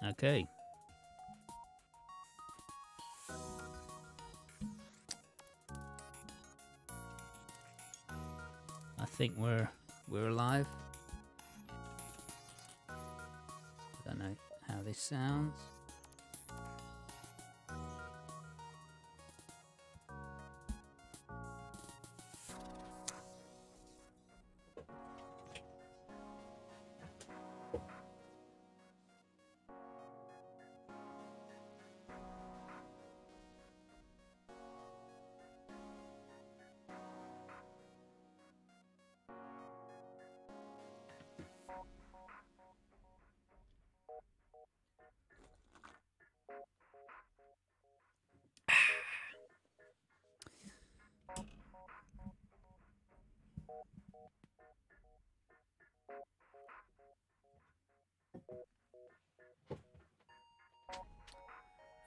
Okay. I think we're alive. I don't know how this sounds.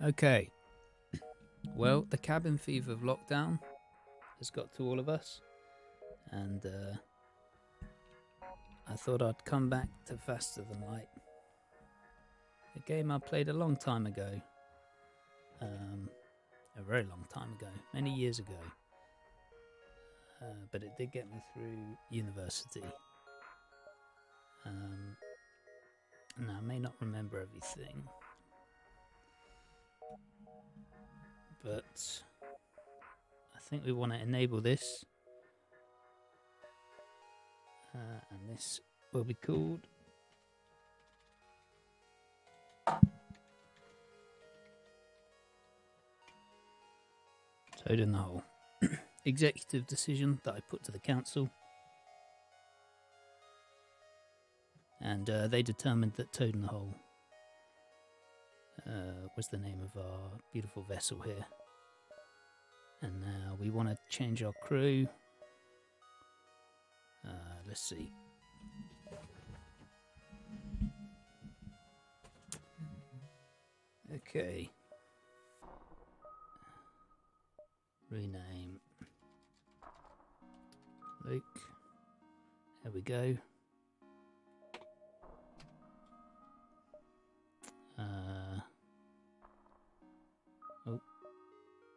Okay. Well, the cabin fever of lockdown has got to all of us, and I thought I'd come back to Faster Than Light, a game I played a long time ago, a very long time ago, many years ago, but it did get me through university. Now, I may not remember everything, but I think we want to enable this, and this will be called Toad in the Hole. Executive decision that I put to the council, and they determined that Toad in the Hole was the name of our beautiful vessel here. And now we want to change our crew. Let's see. Okay. Rename. Luke. There we go. Oh,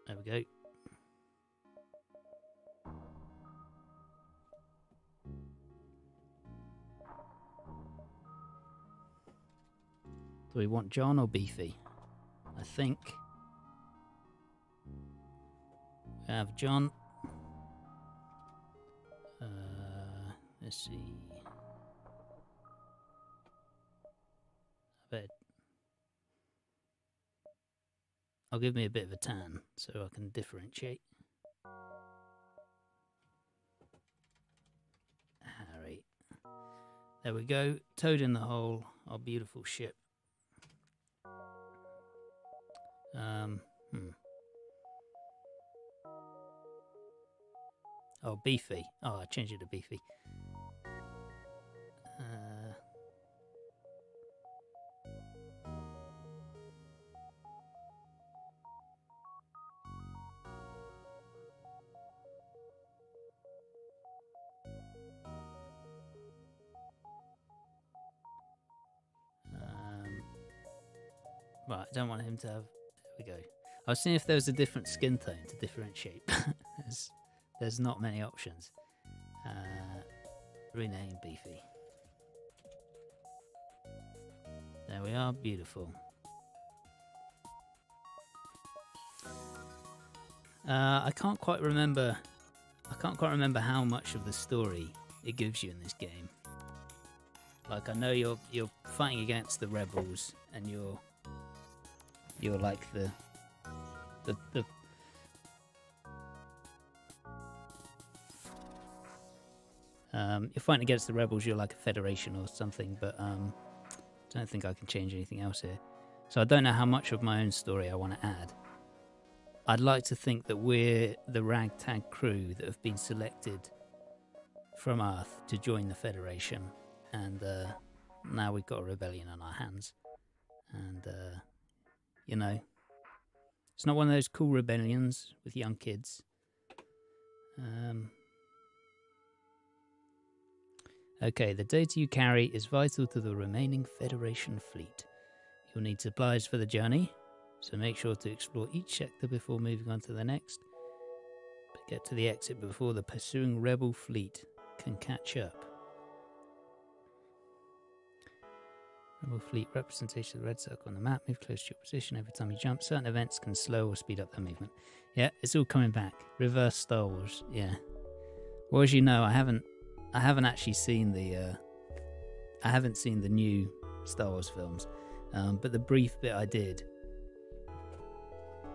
there we go. Do we want John or Beefy? I think we have John. Let's see. I bet I'll give me a bit of a tan so I can differentiate. Harry. There we go. Toad in the Hole, our beautiful ship. Oh, Beefy. Oh, I changed it to Beefy. Right, I don't want him to have... There we go. I was seeing if there was a different skin tone to differentiate. There's not many options. Rename Beefy. There we are, beautiful. I can't quite remember how much of the story it gives you in this game. Like, I know you're fighting against the rebels, and you're like the you're fighting against the rebels. You're like a federation or something, but I don't think I can change anything else here. So I don't know how much of my own story I want to add. I'd like to think that we're the ragtag crew that have been selected from Earth to join the Federation, and now we've got a rebellion on our hands. And, you know, it's not one of those cool rebellions with young kids. Okay, the data you carry is vital to the remaining Federation fleet. You'll need supplies for the journey, so make sure to explore each sector before moving on to the next. But get to the exit before the pursuing rebel fleet can catch up. Rebel fleet representation of the red circle on the map. Move close to your position every time you jump. Certain events can slow or speed up their movement. Yeah, it's all coming back. Reverse Star Wars. Yeah. Well, as you know, I haven't actually seen the new Star Wars films, but the brief bit I did,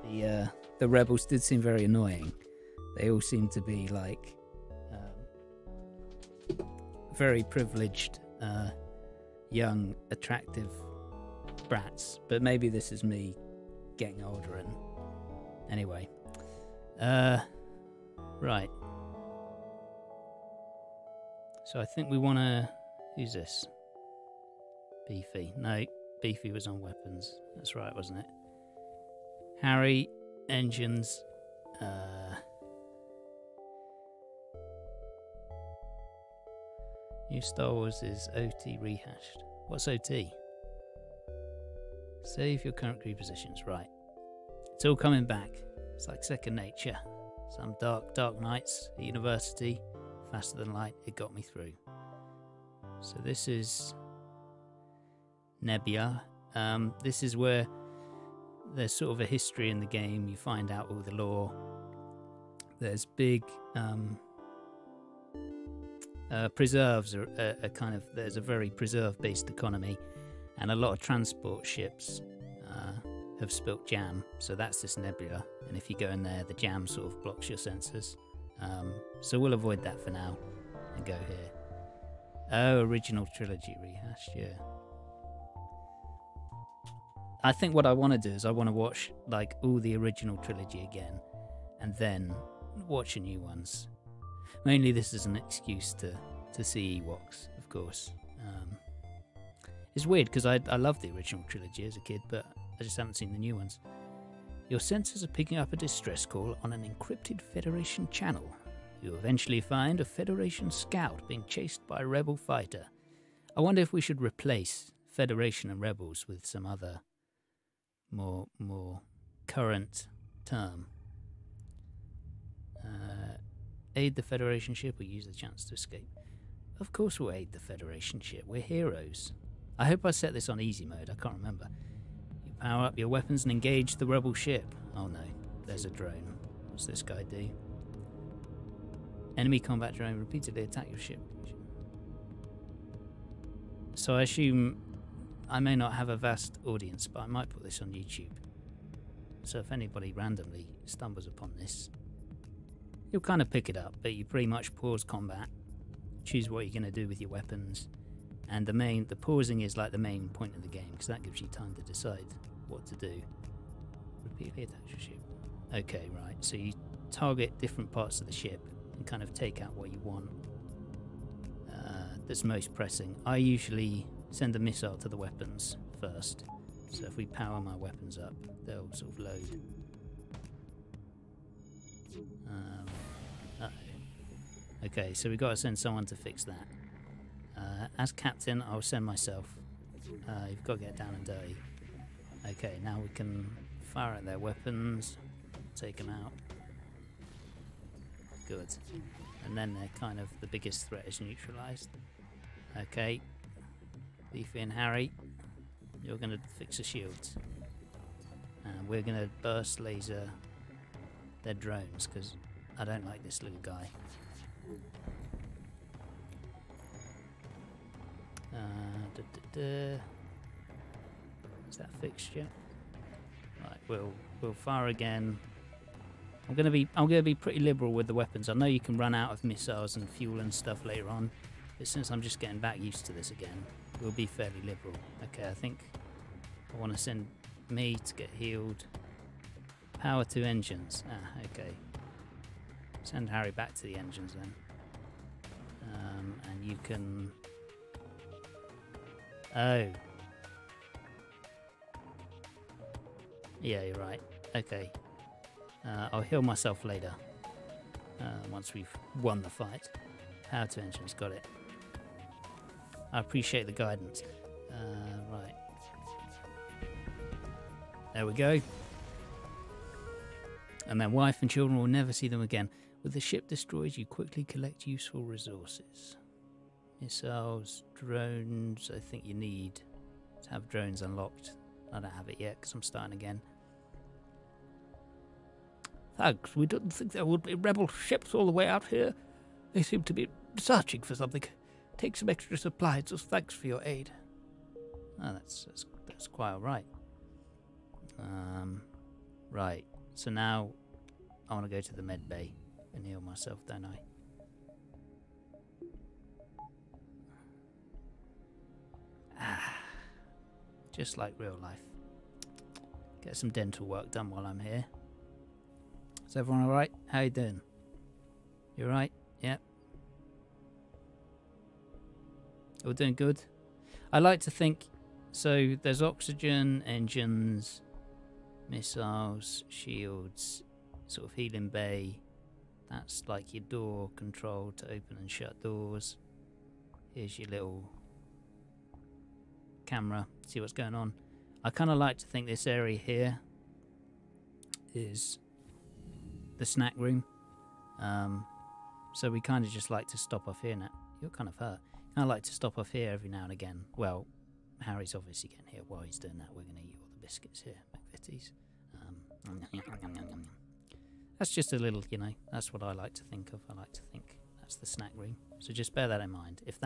the rebels did seem very annoying. They all seem to be like very privileged, young, attractive brats. But maybe this is me getting older. And anyway, right. So I think we want to. Who's this? Beefy. No, Beefy was on weapons. That's right, wasn't it? Harry, engines. New Star Wars is OT rehashed. What's OT? Save your current crew positions. Right. It's all coming back. It's like second nature. Some dark nights at university. Faster than light. It got me through. So this is Nebula. This is where there's sort of a history in the game. You find out all the lore. There's big preserves are kind of, there's a very preserve-based economy, and a lot of transport ships have spilt jam. So that's this nebula, and if you go in there, the jam sort of blocks your sensors. So we'll avoid that for now and go here. Oh, original trilogy rehashed, yeah. I think what I want to do is I want to watch like all the original trilogy again, and then watch the new ones. Mainly this is an excuse to see Ewoks, of course. It's weird because I loved the original trilogy as a kid, but I just haven't seen the new ones. Your sensors are picking up a distress call on an encrypted Federation channel. You'll eventually find a Federation scout being chased by a rebel fighter. I wonder if we should replace Federation and rebels with some other more current term. Aid the Federation ship or use the chance to escape. Of course we'll aid the Federation ship. We're heroes. I hope I set this on easy mode. I can't remember. You power up your weapons and engage the rebel ship. Oh no, there's a drone. What's this guy do? Enemy combat drone repeatedly attack your ship. So I assume I may not have a vast audience, but I might put this on YouTube. So if anybody randomly stumbles upon this, you'll kind of pick it up, but you pretty much pause combat, choose what you're going to do with your weapons, and the pausing is like the main point of the game, because that gives you time to decide what to do. Repeatedly attack your ship. Okay, right, so you target different parts of the ship and kind of take out what you want that's most pressing. I usually send a missile to the weapons first, so if we power my weapons up, they'll sort of load. Okay, so we've got to send someone to fix that. As captain, I'll send myself. You've got to get down and dirty. Okay, now we can fire at their weapons, take them out. Good. And then they're kind of, the biggest threat is neutralised. Okay, Beefy and Harry, you're going to fix the shields. And we're going to burst laser their drones, because I don't like this little guy. Is that fixed yet? Right, we'll fire again. I'm gonna be pretty liberal with the weapons. I know you can run out of missiles and fuel and stuff later on, but since I'm just getting back used to this again, we'll be fairly liberal. Okay, I think I want to send me to get healed. Power to engines. Ah, okay. Send Harry back to the engines then. And you can... Oh. Yeah, you're right. Okay. I'll heal myself later. Once we've won the fight. Power to engines, got it. I appreciate the guidance. Right. There we go. And their wife and children will never see them again. With the ship destroyed, you quickly collect useful resources. Missiles, drones, I think you need to have drones unlocked. I don't have it yet because I'm starting again. Thanks, we didn't think there would be rebel ships all the way out here. They seem to be searching for something. Take some extra supplies, so thanks for your aid. Oh, that's quite alright. Right, so now I want to go to the med bay and heal myself, don't I? Just like real life. Get some dental work done while I'm here. Is everyone alright? How you doing? You alright? Yep. All doing good? I like to think, so there's oxygen, engines, missiles, shields, sort of healing bay. That's like your door control to open and shut doors. Here's your little camera, see what's going on. I kind of like to think this area here is the snack room. So we kind of just like to stop off here now. You're kind of hurt. I like to stop off here every now and again. Well, Harry's obviously getting here. While he's doing that, we're going to eat all the biscuits here, McVitie's. That's just a little, you know, that's what I like to think of. I like to think that's the snack room. So just bear that in mind. If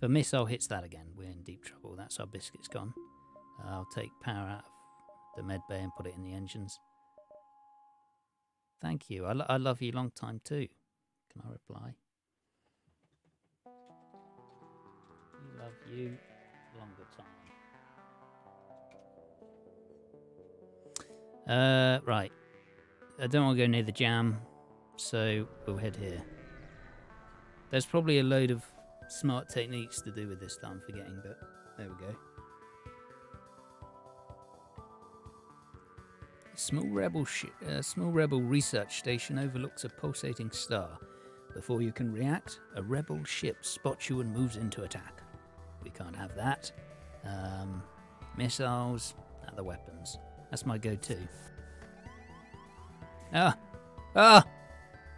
a missile hits that again, we're in deep trouble. That's our biscuits gone. I'll take power out of the med bay and put it in the engines. Thank you. I love you long time too. Can I reply? Love you longer time. Right. I don't want to go near the jam, so we'll head here. There's probably a load of smart techniques to do with this that I'm forgetting, but there we go. A small rebel research station overlooks a pulsating star. Before you can react, a rebel ship spots you and moves into attack. We can't have that. Missiles, other weapons. That's my go-to.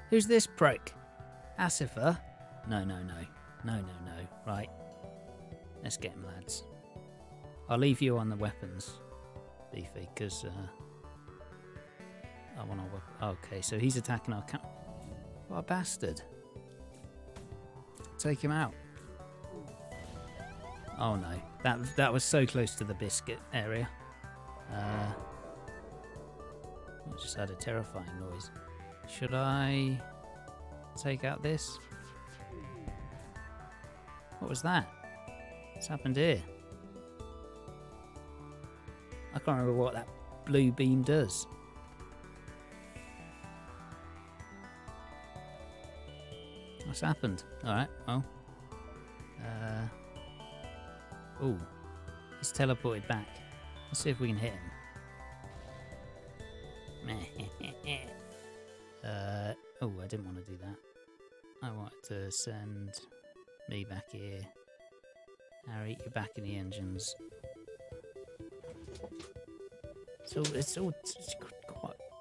Who's this prick? Asifer? No. Right. Let's get him, lads. I'll leave you on the weapons, Beefy, because I want to... Okay, so he's attacking our camp. What a bastard. Take him out. Oh no, that was so close to the biscuit area. I just had a terrifying noise. Should I take out this? What was that? What's happened here? I can't remember what that blue beam does. What's happened? Alright, well. Oh, he's teleported back. Let's see if we can hit him. Oh, I didn't want to do that. I wanted to send me back here. Harry, you're back in the engines. So it's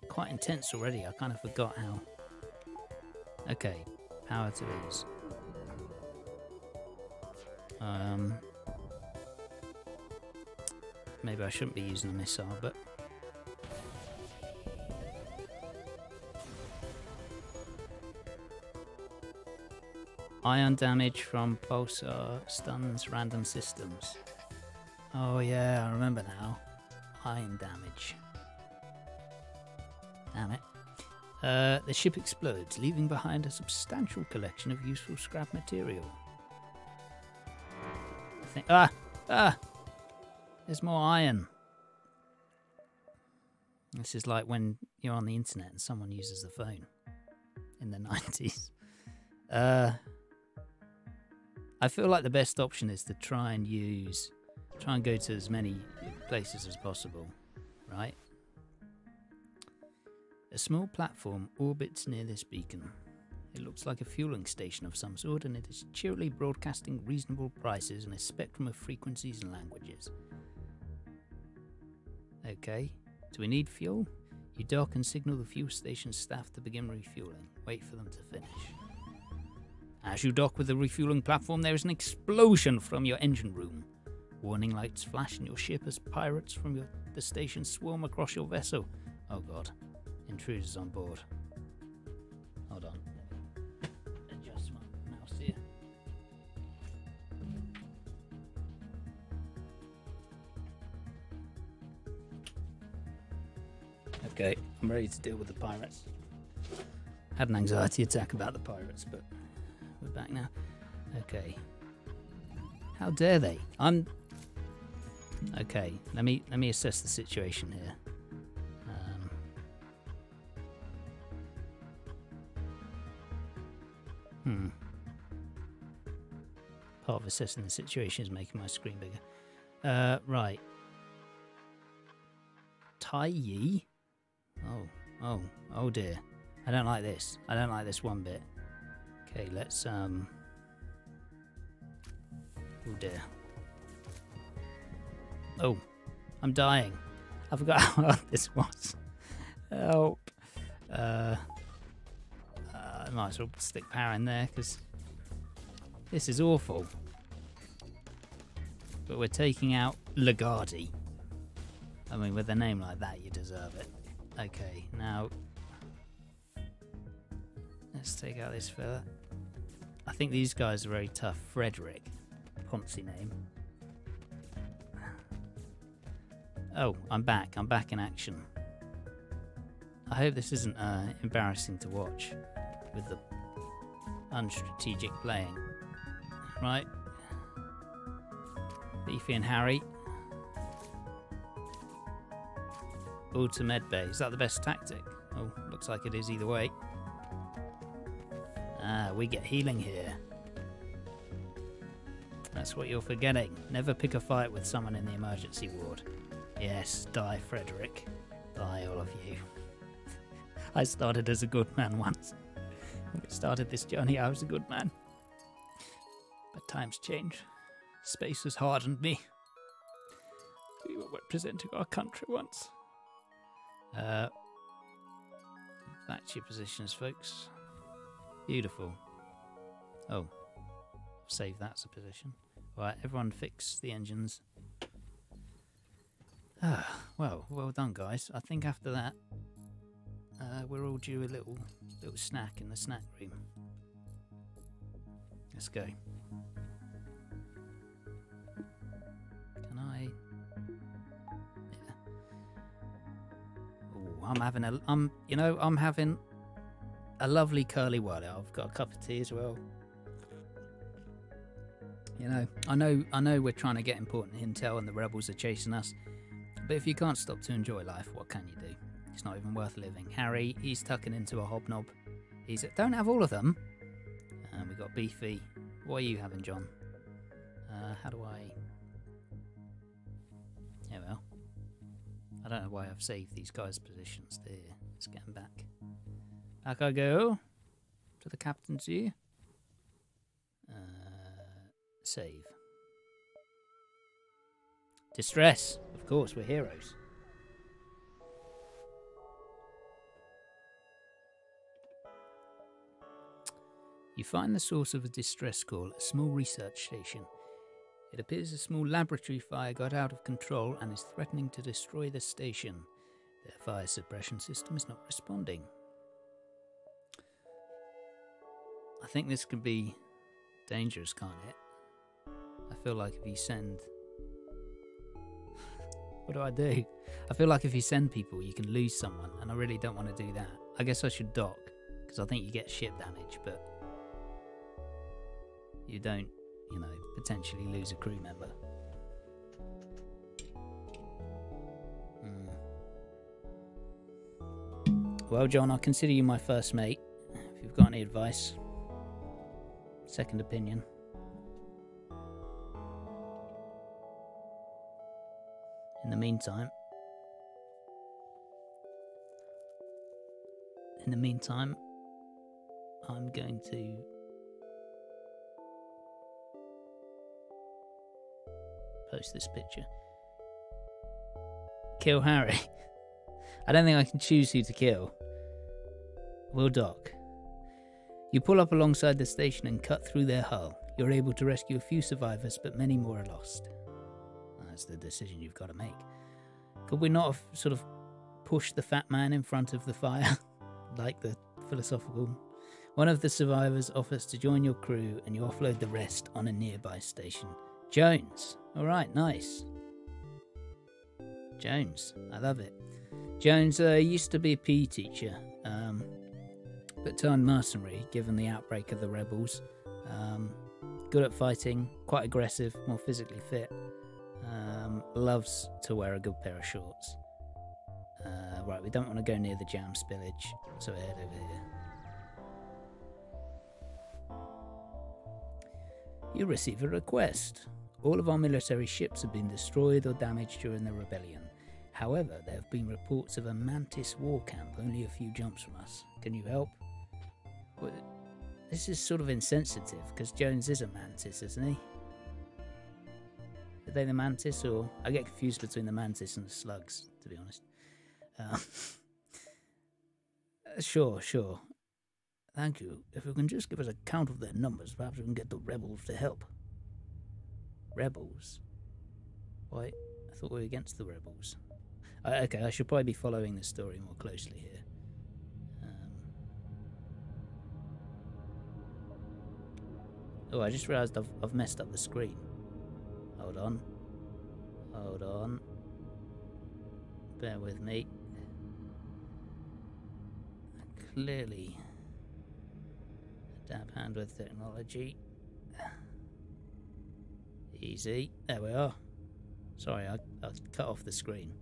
quite intense already. I kind of forgot how. Okay, power to ease. Maybe I shouldn't be using a missile, but ion damage from pulsar stuns random systems. Oh yeah, I remember now. Ion damage. Damn it. The ship explodes, leaving behind a substantial collection of useful scrap material. I think, there's more iron. This is like when you're on the internet and someone uses the phone in the 90s. I feel like the best option is to try and go to as many places as possible, right? A small platform orbits near this beacon. It looks like a fueling station of some sort, and it is cheerily broadcasting reasonable prices in a spectrum of frequencies and languages. Okay, Do we need fuel? You dock and signal the fuel station staff to begin refueling. Wait for them to finish. As you dock with the refueling platform, there is an explosion from your engine room. Warning lights flash in your ship as pirates from the station swarm across your vessel. Oh god. Intruders on board. Hold on. Adjust my mouse here. Okay, I'm ready to deal with the pirates. Had an anxiety attack about the pirates, but we're back now. Okay. How dare they? Okay, let me assess the situation here. Part of assessing the situation is making my screen bigger. Right. Tai Yi? Oh dear. I don't like this. I don't like this one bit. Okay, let's oh dear. Oh, I'm dying. I forgot how hard this was. Help. I might as well stick power in there because this is awful. But we're taking out Lagarde. I mean, with a name like that, you deserve it. Okay, now let's take out this fella. I think these guys are very tough. Frederick, Ponzi name. Oh, I'm back. I'm back in action. I hope this isn't embarrassing to watch with the unstrategic playing. Right. Beefy and Harry. All to medbay. Is that the best tactic? Oh, looks like it is either way. Ah, we get healing here. That's what you're forgetting. Never pick a fight with someone in the emergency ward. Yes, die, Frederick. Die, all of you. I started as a good man once. When we started this journey, I was a good man. But times change. Space has hardened me. We were representing our country once. Back to your positions, folks. Beautiful. Oh, save that as a position. Right, everyone fix the engines. Well done, guys. I think after that, we're all due a little snack in the snack room. Let's go. Can I? Yeah. Oh, I'm having a lovely curly whirly. I've got a cup of tea as well. You know, I know we're trying to get important intel and the rebels are chasing us. But if you can't stop to enjoy life, what can you do? It's not even worth living. Harry, he's tucking into a hobnob. Don't have all of them. And we got Beefy. What are you having, John? How do I? Yeah, well, I don't know why I've saved these guys' positions. There, let's get them back. Back I go to the captain's ear. Save. Distress. Of course, we're heroes. You find the source of a distress call at a small research station. It appears a small laboratory fire got out of control and is threatening to destroy the station. Their fire suppression system is not responding. I think this could be dangerous, can't it? I feel like if you send... What do I do? I feel like if you send people, you can lose someone, and I really don't want to do that. I guess I should dock, because I think you get ship damage, but you don't, you know, potentially lose a crew member. Well, John, I'll consider you my first mate. If you've got any advice, second opinion. In the meantime, I'm going to post this picture. Kill Harry. I don't think I can choose who to kill. We'll dock. You pull up alongside the station and cut through their hull. You're able to rescue a few survivors, but many more are lost. That's the decision you've got to make. Could we not have sort of pushed the fat man in front of the fire? Like the philosophical... One of the survivors offers to join your crew and you offload the rest on a nearby station. Jones. Alright, nice. Jones. I love it. Jones used to be a PE teacher, but turned mercenary given the outbreak of the rebels. Good at fighting, quite aggressive, more physically fit. Loves to wear a good pair of shorts. Right, we don't want to go near the jam spillage, so we head over here. You receive a request. All of our military ships have been destroyed or damaged during the rebellion. However, there have been reports of a mantis war camp only a few jumps from us. Can you help? Well, this is sort of insensitive, because Jones is a mantis, isn't he? Are they the mantis, or... I get confused between the mantis and the slugs, to be honest. Sure. Thank you. If you can just give us a count of their numbers, perhaps we can get the rebels to help. Rebels? Why? I thought we were against the rebels. Okay, I should probably be following the story more closely here. Oh, I just realised I've messed up the screen. Hold on. Bear with me. Clearly a dab hand with technology. Easy. There we are. Sorry, I cut off the screen.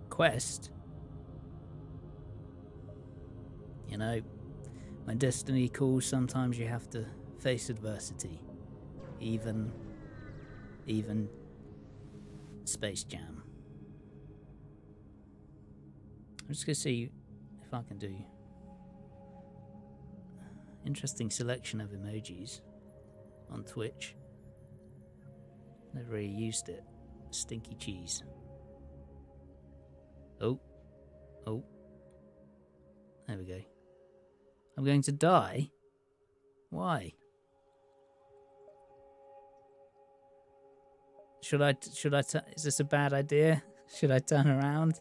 Quest. You know, when destiny calls, sometimes you have to face adversity. Even Space Jam. I'm just going to see if I can do interesting selection of emojis on Twitch. Never really used it. Stinky cheese. Oh. There we go. I'm going to die? Why? Should I is this a bad idea? Should I turn around?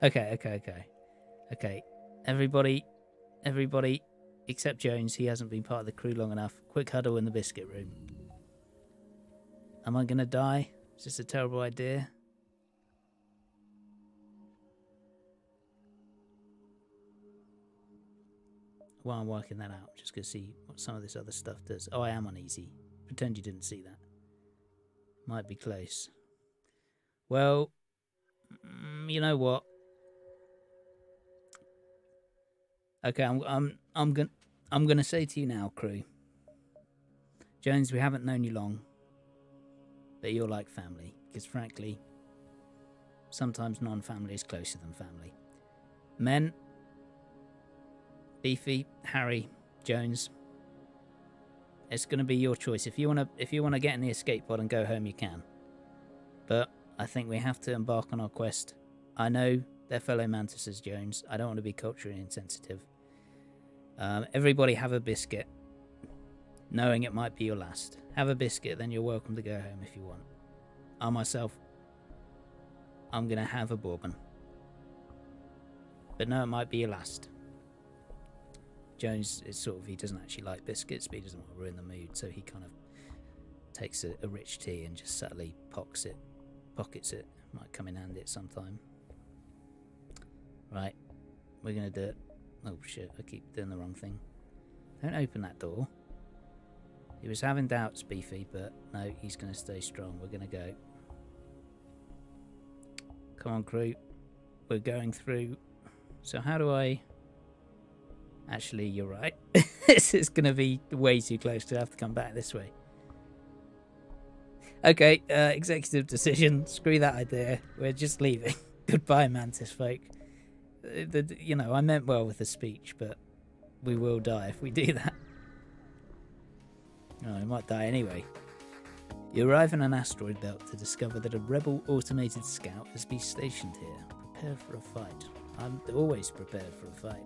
Okay. Everybody, except Jones, he hasn't been part of the crew long enough. Quick huddle in the biscuit room. Am I gonna die? Is this a terrible idea? While I'm working that out, just gonna see what some of this other stuff does. Oh, I am on easy. Pretend you didn't see that. Might be close. Well, you know what? Okay, I'm gonna say to you now, crew. Jones, we haven't known you long, but you're like family. Because frankly, sometimes non-family is closer than family. Men, Beefy, Harry, Jones. It's going to be your choice. If you want to get in the escape pod and go home, you can. But I think we have to embark on our quest. I know they're fellow mantises, Jones. I don't want to be culturally insensitive. Everybody have a biscuit, knowing it might be your last. Have a biscuit, then you're welcome to go home if you want. I myself, I'm going to have a bourbon. But no, it might be your last. Jones is sort of, he doesn't actually like biscuits, but he doesn't want to ruin the mood, so he kind of takes a rich tea and just subtly pockets it. Might come in handy at some time. Right, we're going to do it. Oh shit, I keep doing the wrong thing. Don't open that door. He was having doubts, Beefy, but no, he's going to stay strong. We're going to go. Come on, crew. We're going through. So how do I... Actually, you're right. This is going to be way too close to have to come back this way. Okay, executive decision. Screw that idea. We're just leaving. Goodbye, Mantis folk. You know, I meant well with the speech, but we will die if we do that. Oh, I might die anyway. You arrive in an asteroid belt to discover that a rebel automated scout has been stationed here. Prepare for a fight. I'm always prepared for a fight.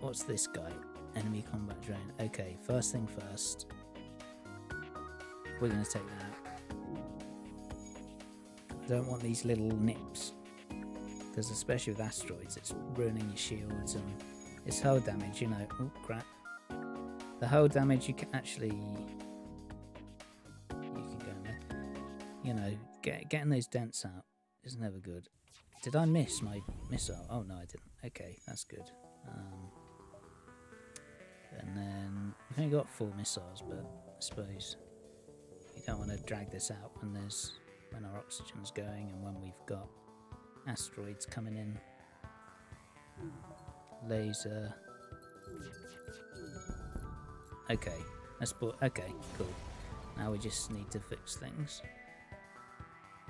What's this guy? Enemy combat drone. Okay, first thing first. We're going to take that. I don't want these little nips. Because especially with asteroids, it's ruining your shields and it's hull damage, you know. Oh, crap. The hull damage you can actually... You can go in there. You know, getting those dents out is never good. Did I miss my missile? Oh, no, I didn't. Okay, that's good. And then we've only got 4 missiles, but I suppose you don't want to drag this out when our oxygen's going and when we've got asteroids coming in. Laser. Okay, okay, cool. Now we just need to fix things.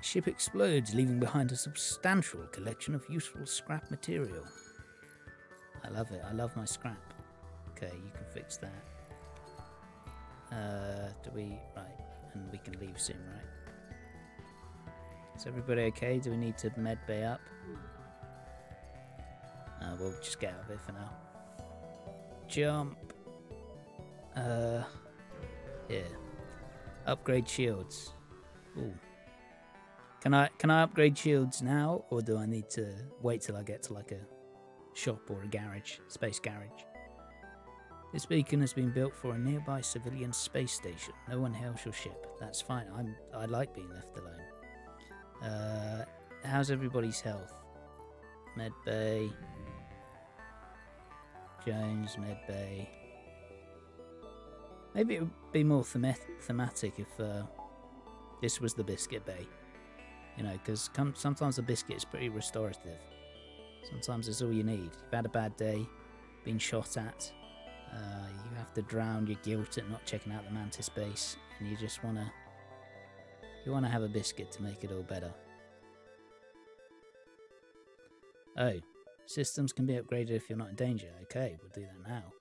Ship explodes, leaving behind a substantial collection of useful scrap material. I love it. I love my scrap. Okay, you can fix that. Right, and we can leave soon, right? Is everybody okay? Do we need to med bay up? We'll just get out of it for now. Jump. Yeah. Upgrade shields. Ooh. Can I upgrade shields now, or do I need to wait till I get to like a shop or a garage, space garage? This beacon has been built for a nearby civilian space station. No one hails your ship. That's fine. I like being left alone. How's everybody's health? Med bay. Jones, med bay. Maybe it would be more thematic if this was the biscuit bay. You know, because sometimes the biscuit is pretty restorative. Sometimes it's all you need. You've had a bad day, been shot at. You have to drown your guilt at not checking out the mantis base, and you just wanna have a biscuit to make it all better. Oh, systems can be upgraded if you're not in danger. Okay, we'll do that now.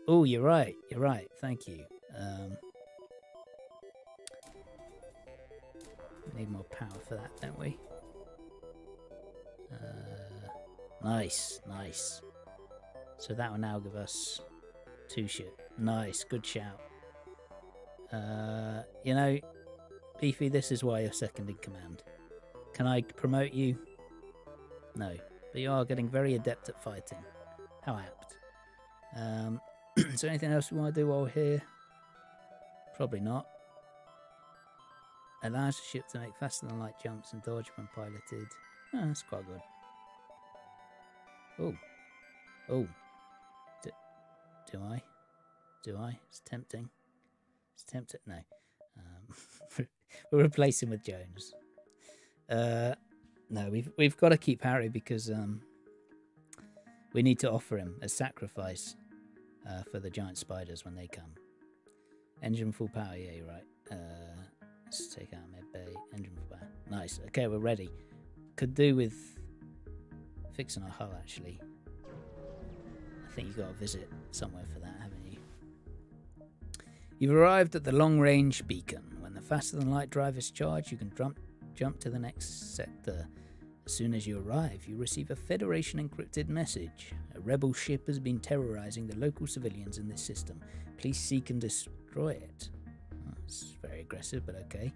Oh, you're right. Thank you. We need more power for that, don't we? Nice. So that will now give us 2 shit. Nice, good shout. You know, Beefy, this is why you're second in command. Can I promote you? No, but you are getting very adept at fighting. How apt. Is there anything else we want to do while we're here? Probably not. Allows the ship to make faster than light jumps and dodge when piloted. Oh, that's quite good. Oh. Do I? It's tempting. No. We'll replace him with Jones. No, we've got to keep Harry because we need to offer him a sacrifice for the giant spiders when they come. Engine full power, yeah, you're right. Let's take out med bay. Engine full power. Nice. Okay, we're ready. Could do with fixing our hull, actually. I think you've got to visit somewhere for that, haven't you? You've arrived at the long-range beacon. When the faster-than-light drive is charged, you can jump to the next sector. As soon as you arrive, you receive a Federation encrypted message. A rebel ship has been terrorizing the local civilians in this system. Please seek and destroy it. Oh, it's very aggressive, but okay.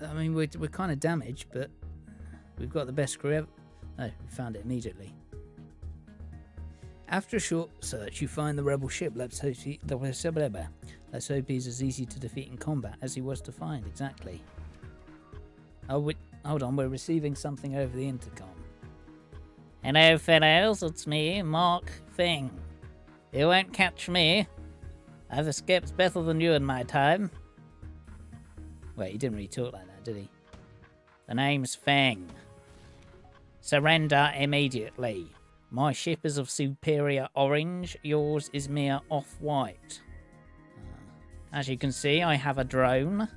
I mean, we're kind of damaged, but we've got the best crew ever. Oh, we found it immediately. After a short search, you find the rebel ship. Let's hope he's as easy to defeat in combat as he was to find. Exactly. Oh, hold on. We're receiving something over the intercom. Hello, fellows. It's me, Mark Fing. You won't catch me. I've escaped better than you in my time. Wait, he didn't really talk like that, did he? The name's Fang. Surrender immediately. My ship is of superior orange. Yours is mere off-white. As you can see, I have a drone.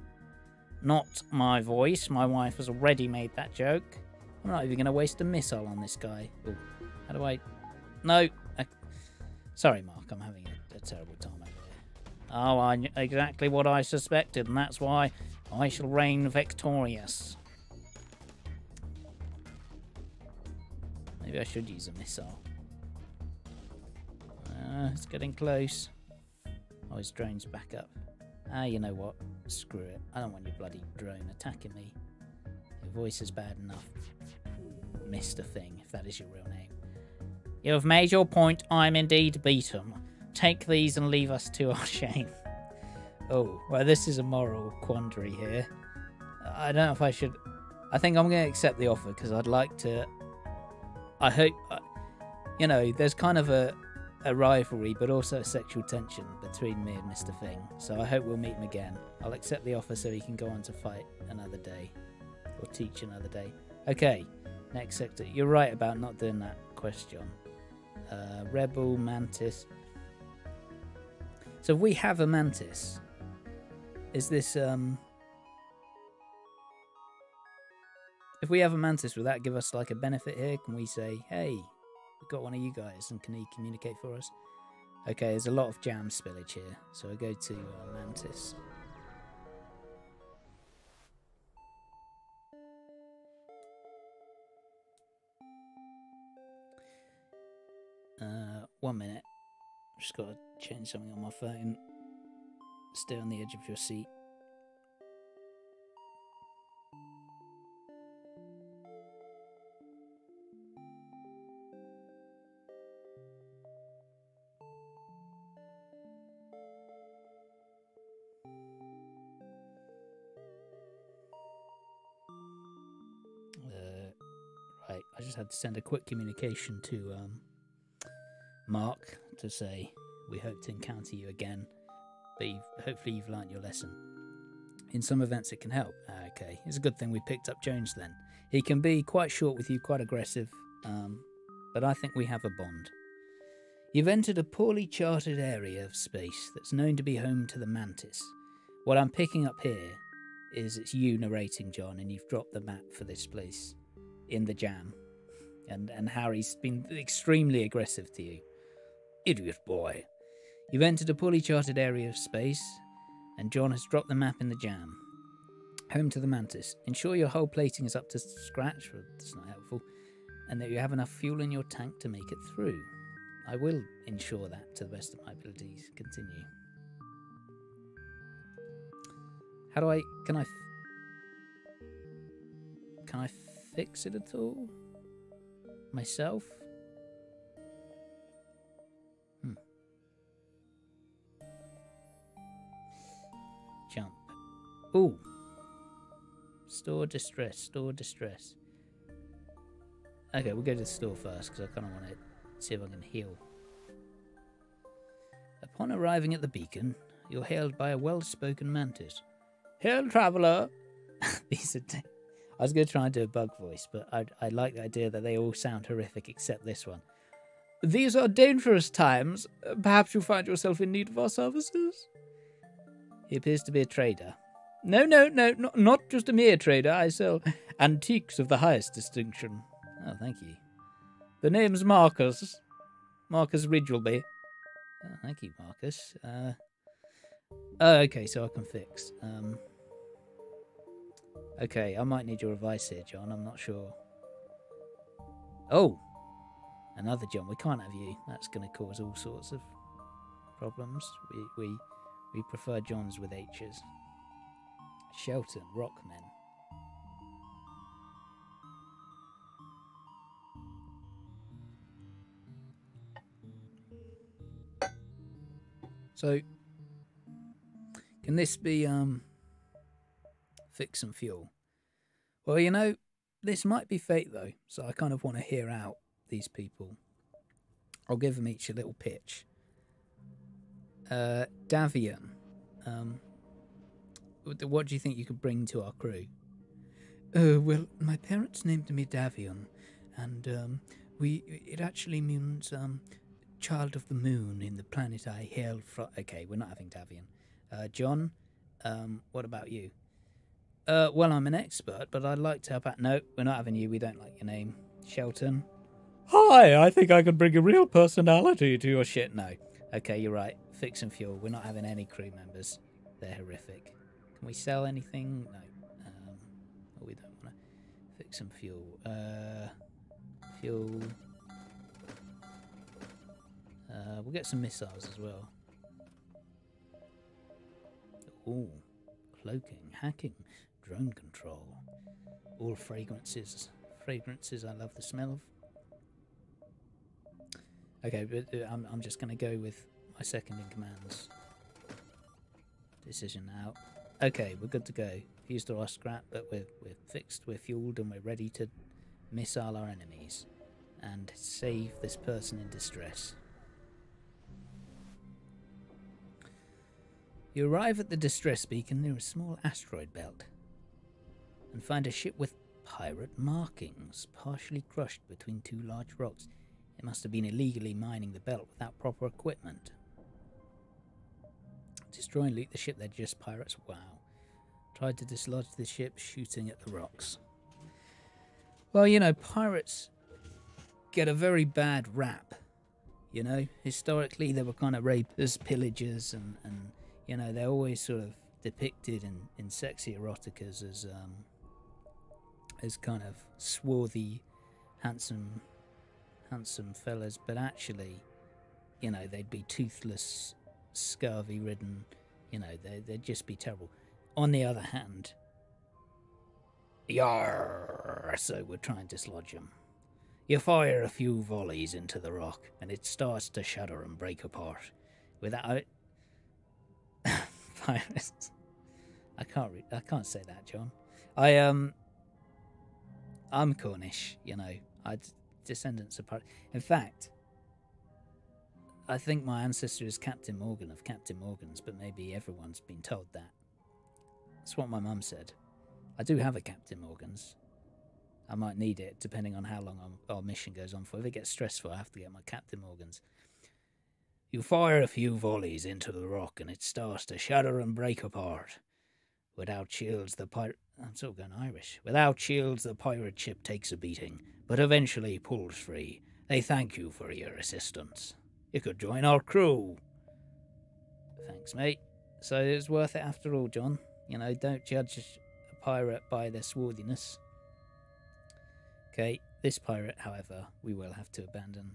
Not my voice. My wife has already made that joke. I'm not even going to waste a missile on this guy. Ooh, how do I... No! Sorry, Mark, I'm having a terrible time over here. Oh, exactly what I suspected, and that's why I shall reign victorious. Maybe I should use a missile. It's getting close. Oh, his drone's back up. Ah, you know what? Screw it. I don't want your bloody drone attacking me. Your voice is bad enough. Mr. Fing, if that is your real name. You have made your point. I'm indeed beaten. Take these and leave us to our shame. Oh, well, this is a moral quandary here. I don't know if I should... I think I'm going to accept the offer because I'd like to... I hope... You know, there's kind of a rivalry, but also a sexual tension between me and Mr. Fing. So I hope we'll meet him again. I'll accept the offer so he can go on to fight another day. Or teach another day. Okay, next sector. You're right about not doing that question. Rebel, Mantis. So if we have a Mantis, is this... If we have a Mantis, will that give us like a benefit here? Can we say, hey, we've got one of you guys, and can he communicate for us? Okay, there's a lot of jam spillage here, so I go to Mantis. One minute. Just got to change something on my phone. Stay on the edge of your seat. Right, I just had to send a quick communication to Mark to say we hope to encounter you again, but hopefully you've learnt your lesson. In some events it can help. Okay, it's a good thing we picked up Jones then. He can be quite short with you, quite aggressive, but I think we have a bond. You've entered a poorly charted area of space that's known to be home to the Mantis. What I'm picking up here is it's you narrating, John, and you've dropped the map for this place in the jam. And Harry's been extremely aggressive to you. Idiot boy. You've entered a poorly charted area of space, and John has dropped the map in the jam. Home to the Mantis. Ensure your hull plating is up to scratch, well, that's not helpful, and that you have enough fuel in your tank to make it through. I will ensure that to the best of my abilities. Continue. How do I... Can I fix it at all? Myself? Jump. Ooh. Store distress, store distress. Okay, we'll go to the store first because I kind of want to see if I can heal. Upon arriving at the beacon, you're hailed by a well-spoken Mantis. Hail, traveller! These are... I was going to try and do a bug voice, but I like the idea that they all sound horrific except this one. These are dangerous times. Perhaps you find yourself in need of our services? He appears to be a trader. No, not just a mere trader. I sell antiques of the highest distinction. Oh, thank you. The name's Marcus. Marcus Ridgelby. Oh, thank you, Marcus. Oh, okay, so I can fix. Okay, I might need your advice here, John. I'm not sure. Oh! Another John. We can't have you. That's going to cause all sorts of problems. We prefer Johns with H's. Shelton, Rockmen. So, can this be, fix some fuel? Well, you know, this might be fate, though, so I kind of want to hear out these people. I'll give them each a little pitch. Davian, what do you think you could bring to our crew? Well, my parents named me Davian, and it actually means child of the moon in the planet I hail from. Okay, we're not having Davian. John, what about you? Well, I'm an expert, but I'd like to help out. No, we're not having you. We don't like your name. Shelton. Hi, I think I could bring a real personality to your shit. No. Okay, you're right. Fix and fuel. We're not having any crew members. They're horrific. Can we sell anything? No. Oh, we don't want to. Fix and fuel. Fuel. We'll get some missiles as well. Ooh. Cloaking, hacking, drone control. All fragrances. Fragrances I love the smell of. Okay, but I'm just going to go with my second in command's decision now. Okay, we're good to go. Used all our scrap, but we're fixed, we're fueled, and we're ready to missile our enemies and save this person in distress. You arrive at the distress beacon near a small asteroid belt and find a ship with pirate markings, partially crushed between two large rocks. It must have been illegally mining the belt without proper equipment. Destroy and loot the ship, they're just pirates. Wow. Tried to dislodge the ship, shooting at the rocks. Well, you know, pirates get a very bad rap. You know, historically they were kind of rapers, pillagers, and you know, they're always sort of depicted in sexy eroticas as kind of swarthy, handsome fellas, but actually, you know, they'd be toothless, scurvy-ridden, you know, they'd just be terrible. On the other hand, Yarr! So we're trying to dislodge them. You fire a few volleys into the rock, and it starts to shudder and break apart. Without pirates. I can't say that, John. I'm Cornish, you know. Descendants of pirates. In fact, I think my ancestor is Captain Morgan of Captain Morgan's, but maybe everyone's been told that. That's what my mum said. I do have a Captain Morgan's. I might need it, depending on how long our mission goes on for. If it gets stressful, I have to get my Captain Morgan's. You fire a few volleys into the rock, and it starts to shudder and break apart. Without shields, the pirate... I'm sort of going Irish. Without shields, the pirate ship takes a beating, but eventually pulls free. They thank you for your assistance. You could join our crew. Thanks, mate. So it was worth it after all, John. You know, don't judge a pirate by their swarthiness. Okay, this pirate, however, we will have to abandon.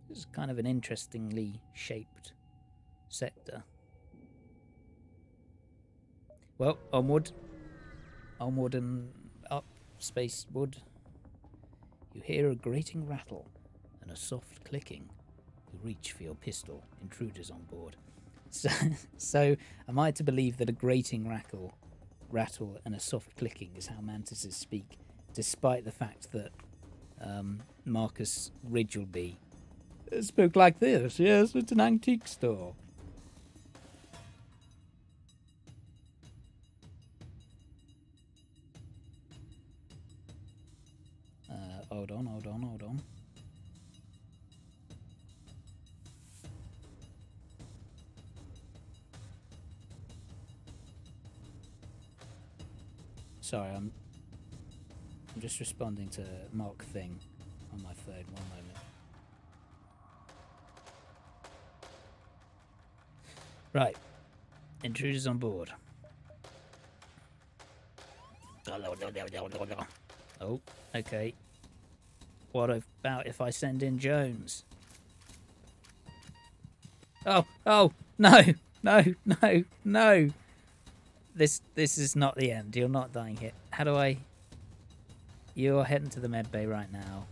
This is kind of an interestingly shaped sector. Well, onward. Onward and up, space wood. You hear a grating rattle and a soft clicking. You reach for your pistol. Intruders on board. So am I to believe that a grating rattle and a soft clicking is how mantises speak, despite the fact that Marcus Ridgleby spoke like this? Yes, it's an antique store. Hold on. Sorry, I'm just responding to Mark Fing on my phone. 1 moment. Right. Intruders on board. Oh, okay. What about if I send in Jones? Oh, no. This is not the end. You're not dying here. How do I... You're heading to the med bay right now.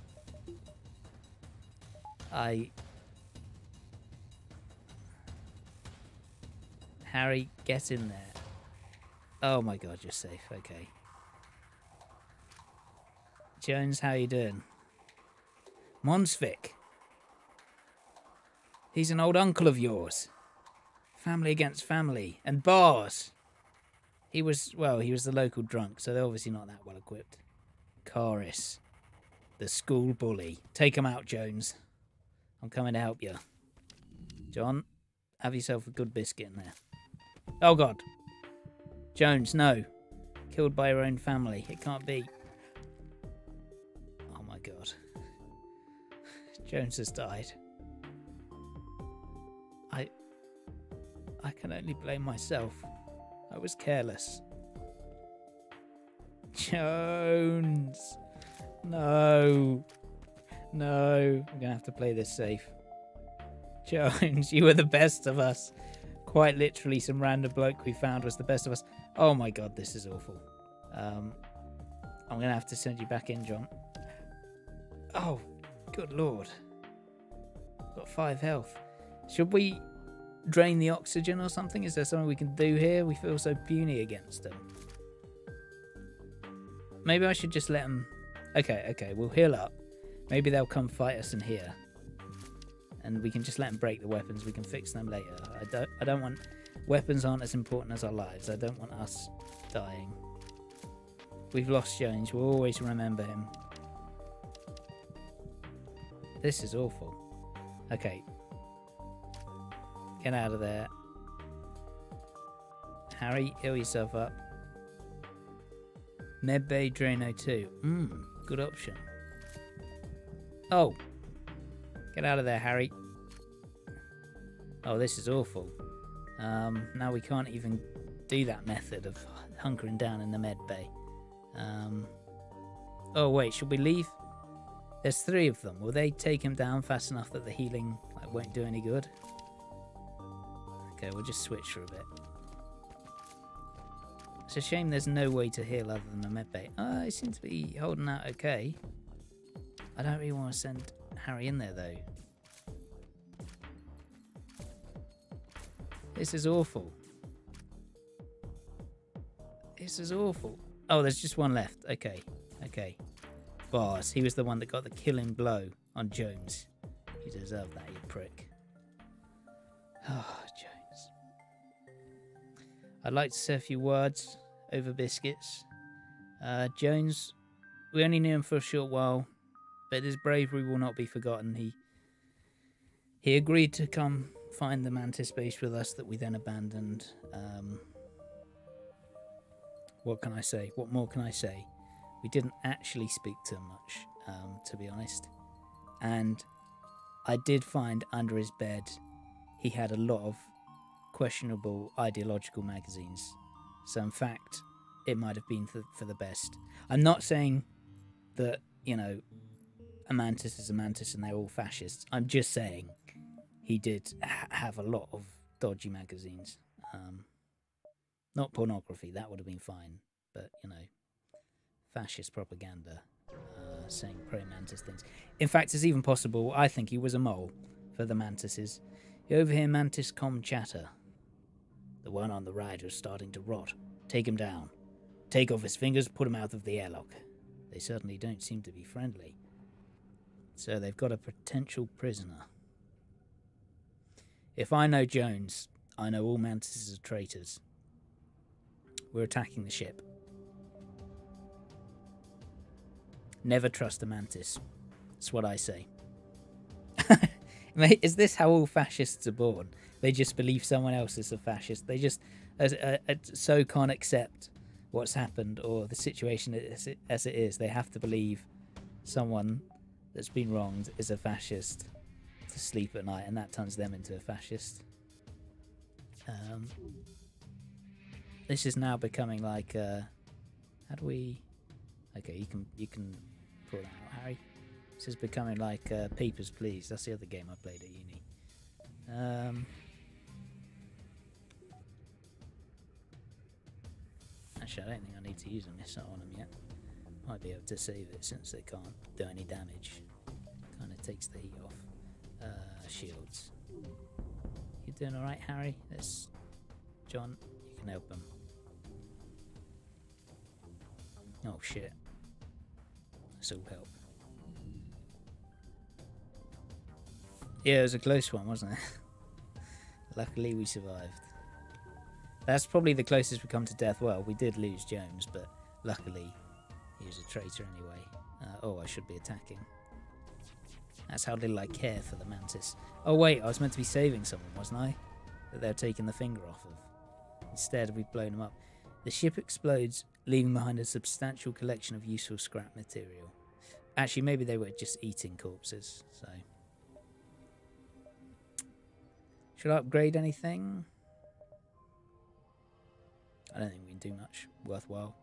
Harry, get in there. Oh my god, you're safe. Okay. Jones, how you doing? Monsvik. He's an old uncle of yours. Family against family. And bars. He was the local drunk, so they're obviously not that well equipped. Caris. The school bully. Take him out, Jones. I'm coming to help you. John, have yourself a good biscuit in there. Oh, God. Jones, no. Killed by her own family. It can't be. Oh my god. Jones has died. I can only blame myself. I was careless. Jones! No. No. I'm going to have to play this safe. Jones, you were the best of us. Quite literally, some random bloke we found was the best of us. Oh my god, this is awful. I'm going to have to send you back in, John. Oh, good lord. Got 5 health. Should we drain the oxygen or something? Is there something we can do here? We feel so puny against them. Maybe I should just let them... Okay, we'll heal up. Maybe they'll come fight us in here. And we can just let them break the weapons. We can fix them later. I don't want... Weapons aren't as important as our lives. I don't want us dying. We've lost Jones. We'll always remember him. This is awful. Okay. Get out of there. Harry, heal yourself up. Medbay Drano 2. Good option. Oh. Get out of there, Harry. Oh, this is awful. Now we can't even do that method of hunkering down in the medbay. Oh, wait, should we leave? There's 3 of them. Will they take him down fast enough that the healing won't do any good? Okay, we'll just switch for a bit. It's a shame there's no way to heal other than the medbay. Oh, I seem to be holding out okay. I don't really want to send Harry in there, though. This is awful. This is awful. Oh, there's just one left. Okay. Boss, he was the one that got the killing blow on Jones. You deserve that, you prick. Oh, Jones. I'd like to say a few words over biscuits. Jones, we only knew him for a short while, but his bravery will not be forgotten. He agreed to come find the mantis base with us that we then abandoned. What can I say? What more can I say? We didn't actually speak to him much, to be honest. And I did find under his bed he had a lot of questionable ideological magazines. So in fact, it might have been for the best. I'm not saying that, you know, a mantis is a mantis and they're all fascists. I'm just saying he did have a lot of dodgy magazines. Not pornography, that would have been fine. But, you know, fascist propaganda, saying pro-mantis things. In fact, it's even possible, I think he was a mole for the mantises. You overhear mantis com chatter. The one on the right is starting to rot. Take him down. Take off his fingers, put him out of the airlock. They certainly don't seem to be friendly. So they've got a potential prisoner. If I know Jones, I know all mantises are traitors. We're attacking the ship. Never trust a mantis. That's what I say. Mate, is this how all fascists are born? They just believe someone else is a fascist. They just so can't accept what's happened or the situation as it is. They have to believe someone that's been wronged is a fascist to sleep at night, and that turns them into a fascist. This is now becoming like how do we... Okay, you can pull that out, Harry. This is becoming like Papers, Please. That's the other game I played at uni. Actually, I don't think I need to use a missile on them yet. Might be able to save it since they can't do any damage. Kind of takes the heat off. Shields. You doing alright, Harry? Let's... John, you can help him. Oh shit. This will help. Yeah, it was a close one, wasn't it? Luckily we survived. That's probably the closest we come to death. Well, we did lose Jones, but luckily he was a traitor anyway. Oh, I should be attacking. That's how little I care for the mantis. Oh wait, I was meant to be saving someone, wasn't I? That they're taking the finger off of. Instead, we've blown him up. The ship explodes, leaving behind a substantial collection of useful scrap material. Actually, maybe they were just eating corpses, so... Should I upgrade anything? I don't think we can do much worthwhile.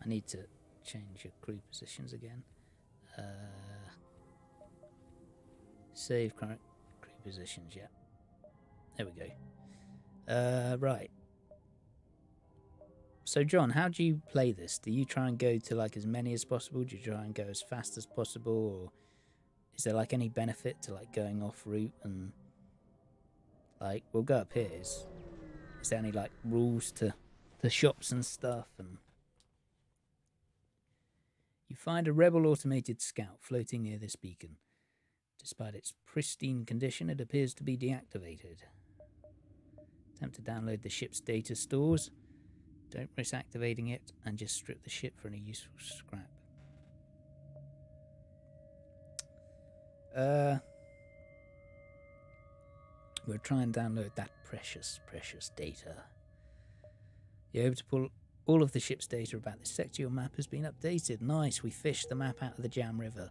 I need to change your crew positions again. Save current crew positions, yeah. There we go. Right. So, John, how do you play this? Do you try and go to, like, as many as possible? Do you try and go as fast as possible? Or is there, like, any benefit to, like, going off route and... Like, we'll go up here. Is there any, like, rules to the shops and stuff? And you find a rebel automated scout floating near this beacon. Despite its pristine condition, it appears to be deactivated. Attempt to download the ship's data stores. Don't risk activating it and just strip the ship for any useful scrap. We'll try and download that precious data. You're able to pull all of the ship's data about this sector. Your map has been updated. Nice, we fished the map out of the Jam River.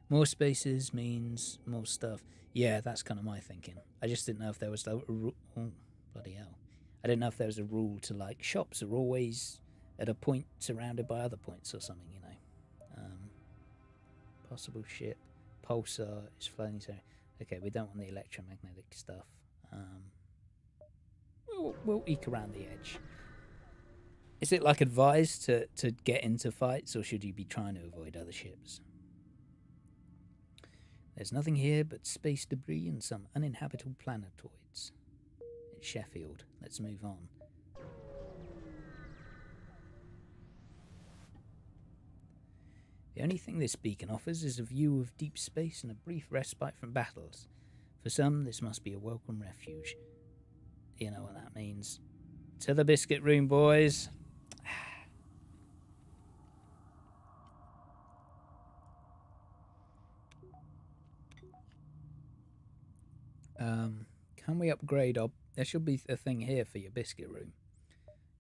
More spaces means more stuff. Yeah, that's kind of my thinking. I just didn't know if there was a rule. Oh, bloody hell. I didn't know if there was a rule to, like, shops are always at a point surrounded by other points or something, you know. Possible ship. Pulsar is floating. So, okay, we don't want the electromagnetic stuff. We'll eke around the edge. Is it, like, advised to get into fights, or should you be trying to avoid other ships? There's nothing here but space debris and some uninhabitable planetoids. It's Sheffield. Let's move on. The only thing this beacon offers is a view of deep space and a brief respite from battles. For some, this must be a welcome refuge. You know what that means. To the biscuit room, boys. Can we upgrade our... There should be a thing here for your biscuit room.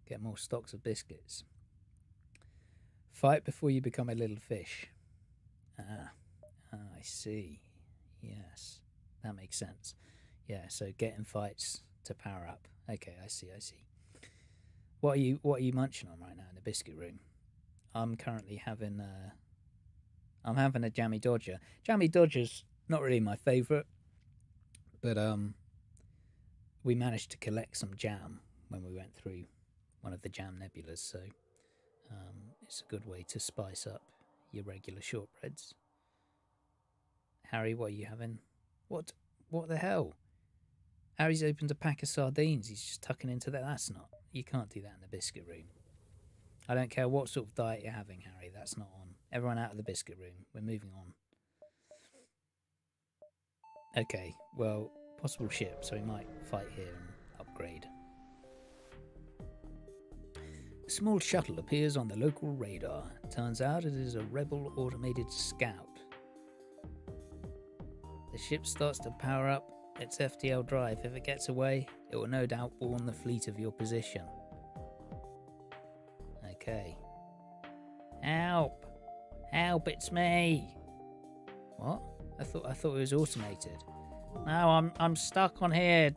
Get more stocks of biscuits. Fight before you become a little fish. I see. Yes, that makes sense. Yeah, so get in fights to power up. Okay, I see. What are you munching on right now in the biscuit room? I'm currently having I'm having a Jammy Dodger. Jammy Dodger's not really my favourite, but we managed to collect some jam when we went through one of the jam nebulas, so it's a good way to spice up your regular shortbreads. Harry, what are you having? What the hell? Harry's opened a pack of sardines. He's just tucking into that. That's not... You can't do that in the biscuit room. I don't care what sort of diet you're having, Harry. That's not on. Everyone out of the biscuit room. We're moving on. Okay, well, possible ship, so we might fight here and upgrade. A small shuttle appears on the local radar. Turns out it is a rebel automated scout. The ship starts to power up its FTL drive. If it gets away, it will no doubt warn the fleet of your position. Okay. Help! Help, it's me! What? I thought it was automated. No, I'm stuck on here.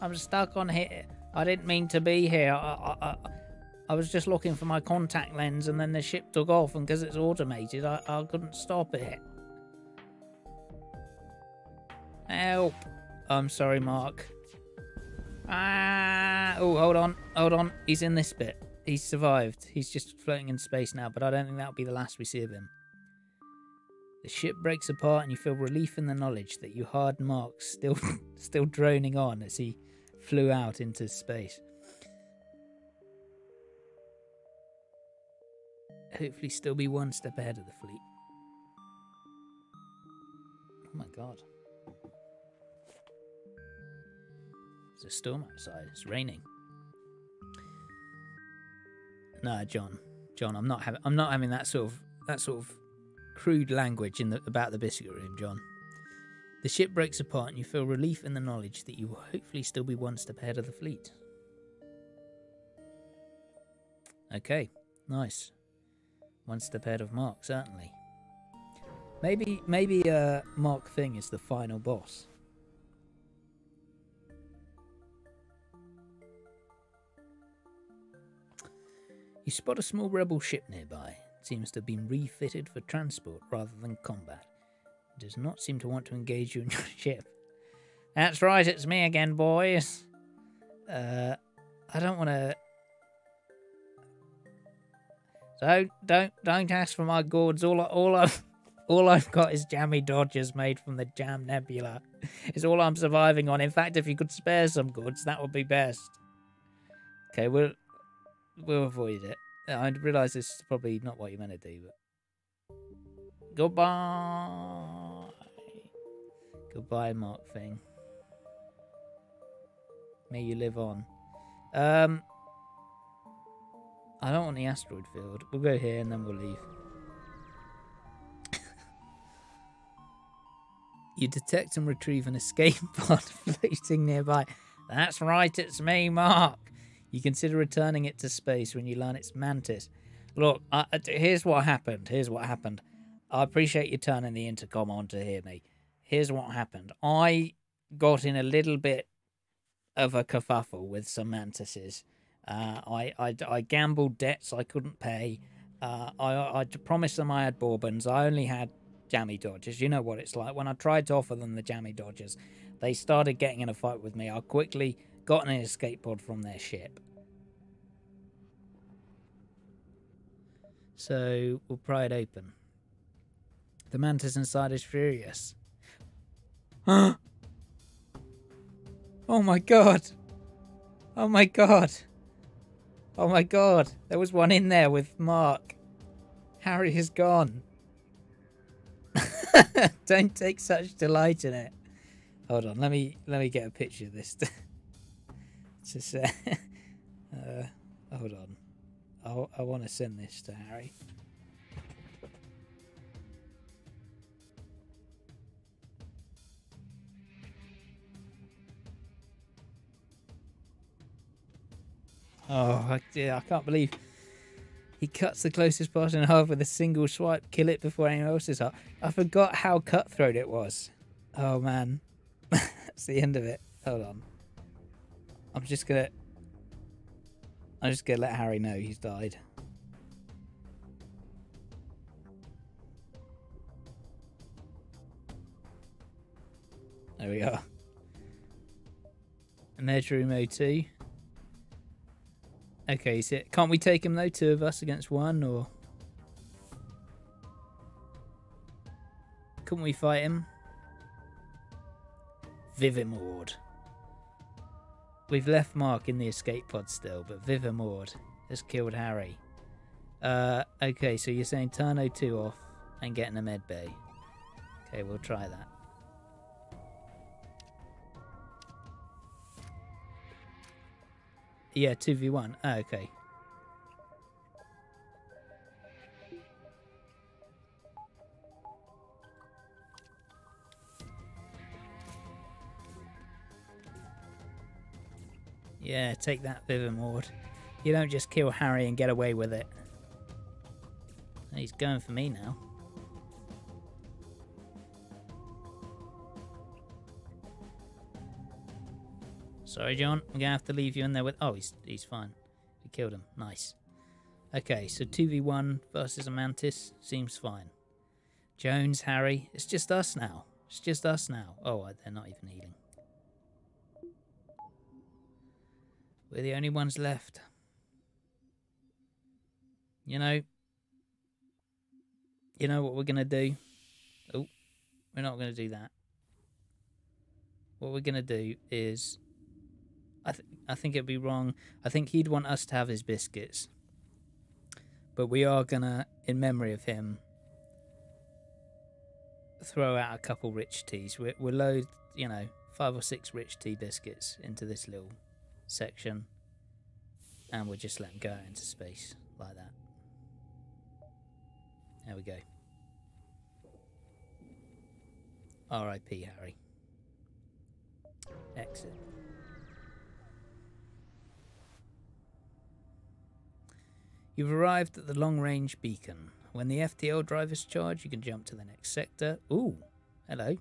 I'm stuck on here. I didn't mean to be here. I was just looking for my contact lens and then the ship took off, and because it's automated, I couldn't stop it. Help! I'm sorry, Mark. Oh, hold on. He's in this bit. He's survived. He's just floating in space now, but I don't think that'll be the last we see of him. The ship breaks apart and you feel relief in the knowledge that you heard Mark still droning on as he flew out into space. Hopefully still be one step ahead of the fleet. Oh my god. There's a storm outside. It's raining. No, John, I'm not having that sort of crude language about the biscuit room, John. The ship breaks apart and you feel relief in the knowledge that you will hopefully still be one step ahead of the fleet. Okay, nice. One step ahead of Mark, certainly. Maybe Mark Fing is the final boss. You spot a small rebel ship nearby. It seems to have been refitted for transport rather than combat. It does not seem to want to engage you in your ship. That's right, it's me again, boys. I don't want to... So don't ask for my gourds. All I've got is jammy dodgers made from the Jam Nebula. It's all I'm surviving on. In fact, if you could spare some goods, that would be best. Okay, we'll avoid it. I realise this is probably not what you meant to do, but goodbye. Goodbye, Mark Fing. May you live on. I don't want the asteroid field. We'll go here and then we'll leave. You detect and retrieve an escape pod floating nearby. That's right, it's me, Mark. You consider returning it to space when you learn it's Mantis. Look, here's what happened. I appreciate you turning the intercom on to hear me. Here's what happened. I got in a little bit of a kerfuffle with some mantises. I gambled debts I couldn't pay. I promised them I had bourbons. I only had jammy dodgers. You know what it's like. When I tried to offer them the jammy dodgers, they started getting in a fight with me. I quickly got an escape pod from their ship. So we'll pry it open. The mantis inside is furious. Oh my god! Oh my god! Oh my god! There was one in there with Mark. Harry is gone. Don't take such delight in it. Hold on, let me get a picture of this. Just hold on. I want to send this to Harry. Oh, I can't believe he cuts the closest part in half with a single swipe. Kill it before anyone else is up. I forgot how cutthroat it was. Oh, man. That's the end of it. Hold on. I'm just gonna let Harry know he's died. There we are. Measure room 02. Okay, so can't we take him though? Two of us against one, or couldn't we fight him? Vivimord. We've left Mark in the escape pod still, but Vivimord has killed Harry. Okay, so you're saying turn 02 off and get in a med bay. Okay, we'll try that. Yeah, 2v1. Oh, okay. Yeah, take that, Vivimord. You don't just kill Harry and get away with it. He's going for me now. Sorry, John. I'm going to have to leave you in there with... Oh, he's fine. We killed him. Nice. Okay, so 2v1 versus a mantis. Seems fine. Jones, Harry. It's just us now. It's just us now. Oh, they're not even healing. We're the only ones left. You know what we're going to do? Oh, we're not going to do that. What we're going to do is... I think it'd be wrong. I think he'd want us to have his biscuits. But we are going to, in memory of him, throw out a couple rich teas. We'll load, 5 or 6 rich tea biscuits into this little section. And we'll just let him go out into space like that. There we go. R.I.P. Harry. Exit. You've arrived at the long-range beacon. When the FTL drivers charge, you can jump to the next sector. Ooh, hello.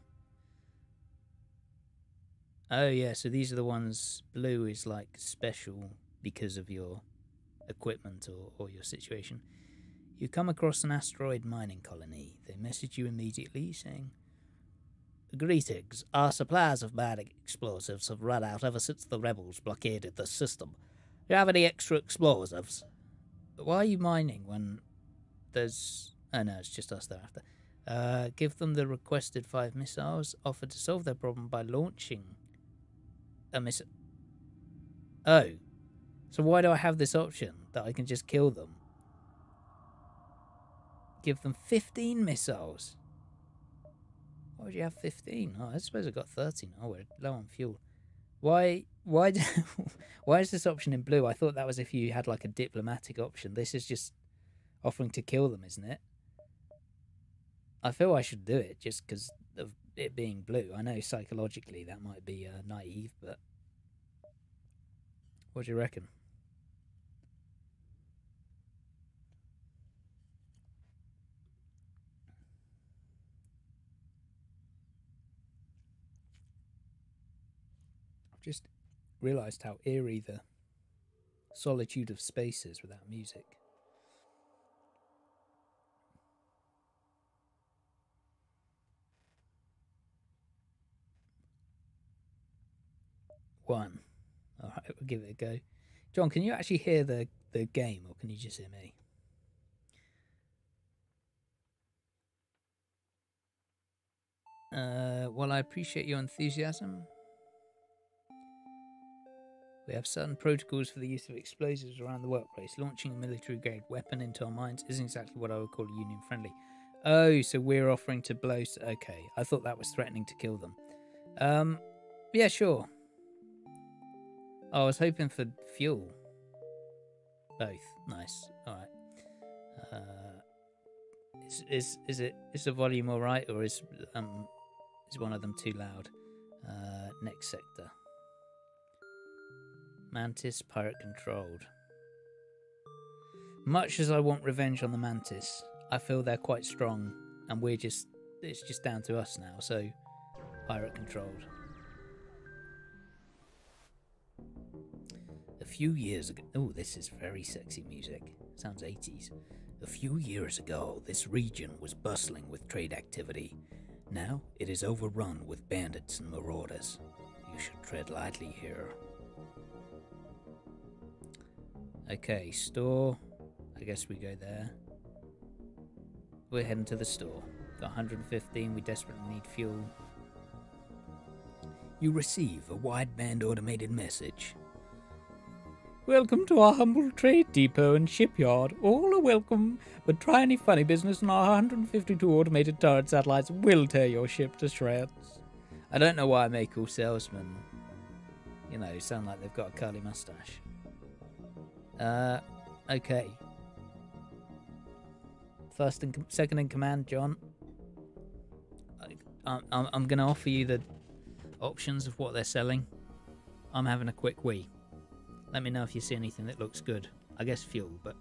Oh yeah, so these are the ones. Blue is like special because of your equipment or your situation. You come across an asteroid mining colony. They message you immediately saying, "Greetings. Our supplies of mining explosives have run out ever since the rebels blockaded the system. Do you have any extra explosives?" But why are you mining when there's... Oh no, it's just us they're after. Give them the requested 5 missiles. Offer to solve their problem by launching a missile. Oh. So why do I have this option that I can just kill them? Give them 15 missiles. Why would you have 15? Oh, I suppose I got 13. Oh, we're low on fuel. Why why is this option in blue? I thought that was if you had like a diplomatic option. This is just offering to kill them, isn't it? I feel I should do it just because of it being blue. I know psychologically that might be naive, but what do you reckon? I've just realised how eerie the solitude of space is without music. One. Alright, we'll give it a go. John, can you actually hear the game, or can you just hear me? Well, I appreciate your enthusiasm. We have certain protocols for the use of explosives around the workplace. Launching a military-grade weapon into our minds isn't exactly what I would call union-friendly. Oh, so we're offering to blow... Okay, I thought that was threatening to kill them. Yeah, sure. Oh, I was hoping for fuel. Both. Nice. Alright. Is the volume alright, or is one of them too loud? Next sector. Mantis, pirate controlled. Much as I want revenge on the Mantis, I feel they're quite strong, and it's just down to us now, so pirate controlled. A few years ago... Oh, this is very sexy music. Sounds 80s. A few years ago, this region was bustling with trade activity. Now, it is overrun with bandits and marauders. You should tread lightly here. Okay, store. I guess we go there. We're heading to the store. Got 115, we desperately need fuel. You receive a wideband automated message. Welcome to our humble trade depot and shipyard. All are welcome, but try any funny business and our 152 automated turret satellites will tear your ship to shreds. I don't know why I make all salesmen, sound like they've got a curly mustache. Okay. First and second in command, John. I'm going to offer you the options of what they're selling. I'm having a quick wee. Let me know if you see anything that looks good. I guess fuel, but...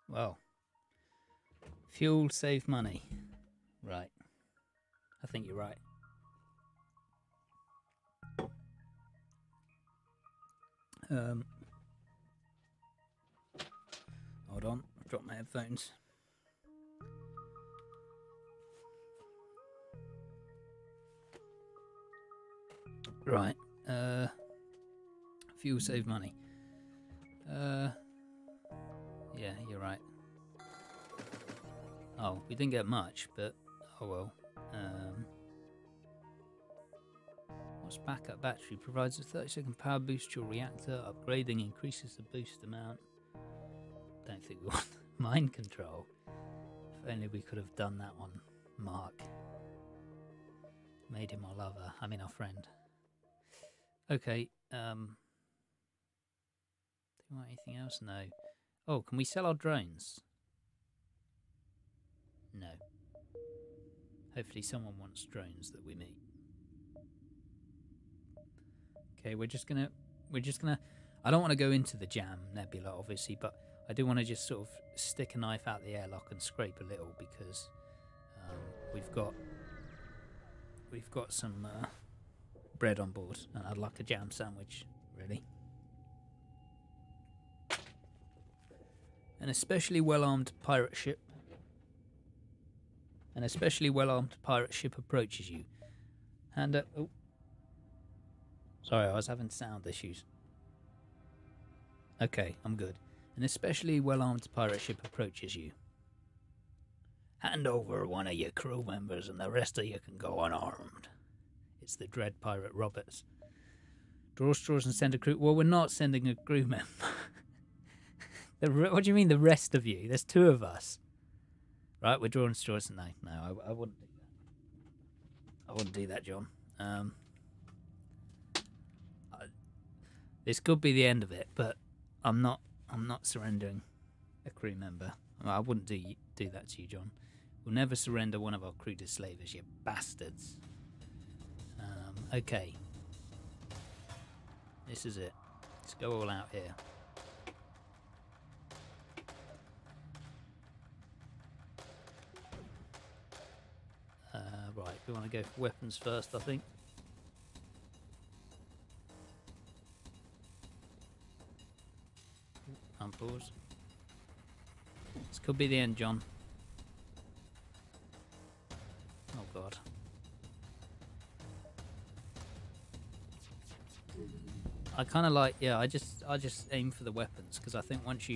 Well, fuel, save money. Right. I think you're right. Hold on, I've dropped my headphones. Right. Fuel, save money. Yeah, you're right. Oh, we didn't get much, but oh well. What's backup battery? Provides a 30-second power boost to your reactor. Upgrading increases the boost amount. Don't think we want mind control. If only we could have done that one, Mark. Made him our lover. I mean our friend. Okay. Do you want anything else? No. Oh, can we sell our drones? No. Hopefully someone wants drones that we meet. Okay, we're just gonna I don't want to go into the Jam Nebula obviously, but I do want to just sort of stick a knife out the airlock and scrape a little because we've got some bread on board and I'd like a jam sandwich, really. An especially well-armed pirate ship. An especially well-armed pirate ship approaches you. Hand up. Oh. Sorry, I was having sound issues. Okay, I'm good. An especially well-armed pirate ship approaches you. Hand over one of your crew members and the rest of you can go unarmed. It's the dread pirate Roberts. Draw straws and send a crew... Well, we're not sending a crew member. What do you mean the rest of you? There's two of us. Right, we're drawing straws. No, I wouldn't do that. I wouldn't do that, John. This could be the end of it, but I'm not surrendering a crew member. Well, I wouldn't do that to you, John. We'll never surrender one of our crew to slavers, you bastards. Okay. This is it. Let's go all out here. Right, we want to go for weapons first, I think. Unpause. This could be the end, John. Oh God. I kind of like, yeah, I just aim for the weapons because I think if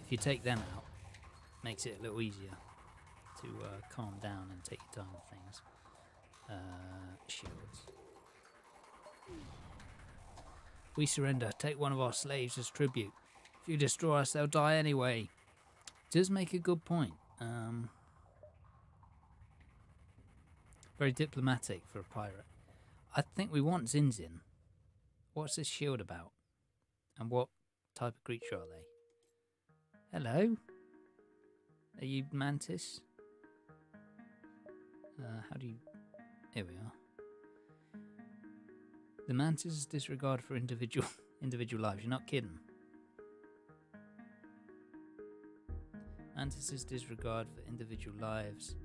you take them out, it makes it a little easier to calm down and take your time with things. Shields. We surrender. Take one of our slaves as tribute. If you destroy us, they'll die anyway. Does make a good point. Very diplomatic for a pirate. I think we want Zinzin. What's this shield about? And what type of creature are they? Hello? Are you mantis? How do you... Here we are. The mantis' disregard for individual lives. You're not kidding. Mantis' disregard for individual lives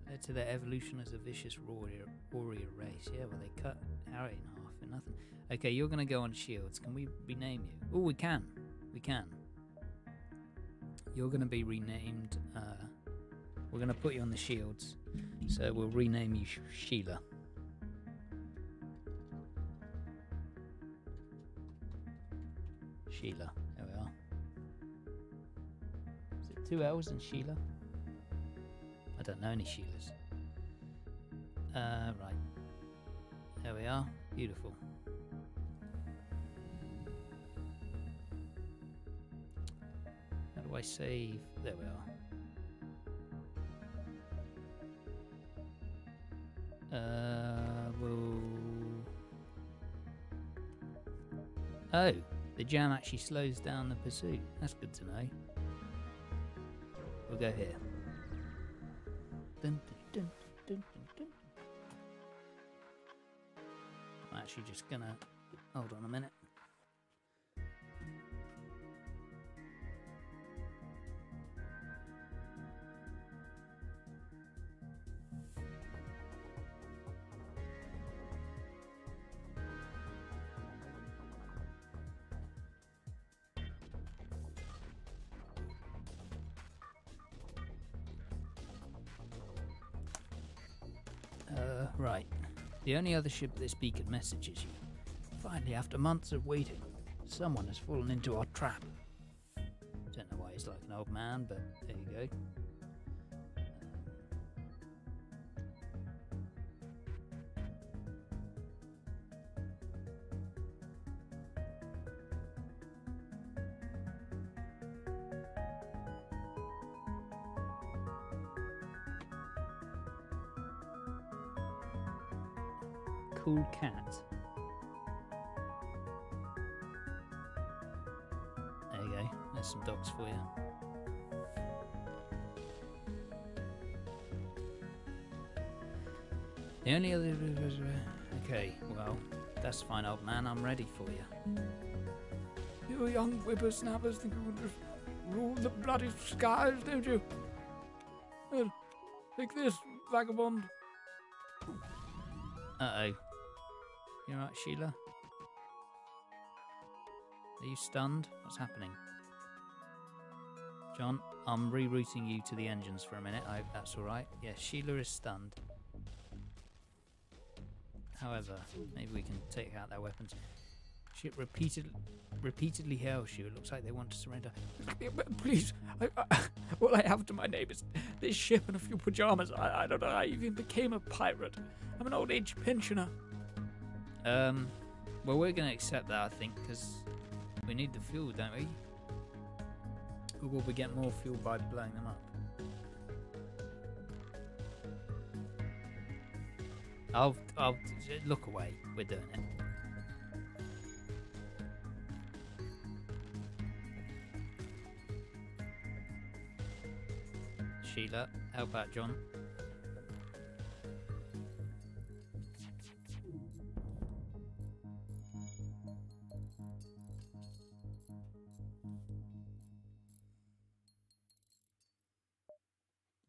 led to their evolution as a vicious warrior race. Yeah, well, they cut Harry in half for nothing. Okay, you're going to go on shields. Can we rename you? Oh, we can. We can. You're going to be renamed... we're going to put you on the shields. So we'll rename you Sheila. Sheila. There we are. Is it 2 L's in Sheila? I don't know any Sheilas. Right. There we are. Beautiful. How do I save? There we are. Oh, the jam actually slows down the pursuit. That's good to know. We'll go here. Dun, dun, dun, dun, dun. I'm actually just gonna hold on a minute. Right. The only other ship this beacon messages you. Finally, after months of waiting, someone has fallen into our trap. Don't know why he's like an old man, but there you go. Cool cat. There you go. There's some dogs for you. The only other... Okay, well, that's fine, old man. I'm ready for you. You young whippersnappers think you can just rule the bloody skies, don't you? Well, take this, vagabond. Uh-oh. You alright, Sheila? Are you stunned? What's happening? John, I'm rerouting you to the engines for a minute. I hope that's alright. Yes, Sheila is stunned. However, maybe we can take out their weapons. Ship repeatedly hails you. It looks like they want to surrender. Please, all I have to my name is this ship and a few pajamas. I don't know how I even became a pirate. I'm an old age pensioner. Well, we're going to accept that, I think, because we need the fuel, don't we? Or will we get more fuel by blowing them up? I'll look away. We're doing it. Sheila, help out John.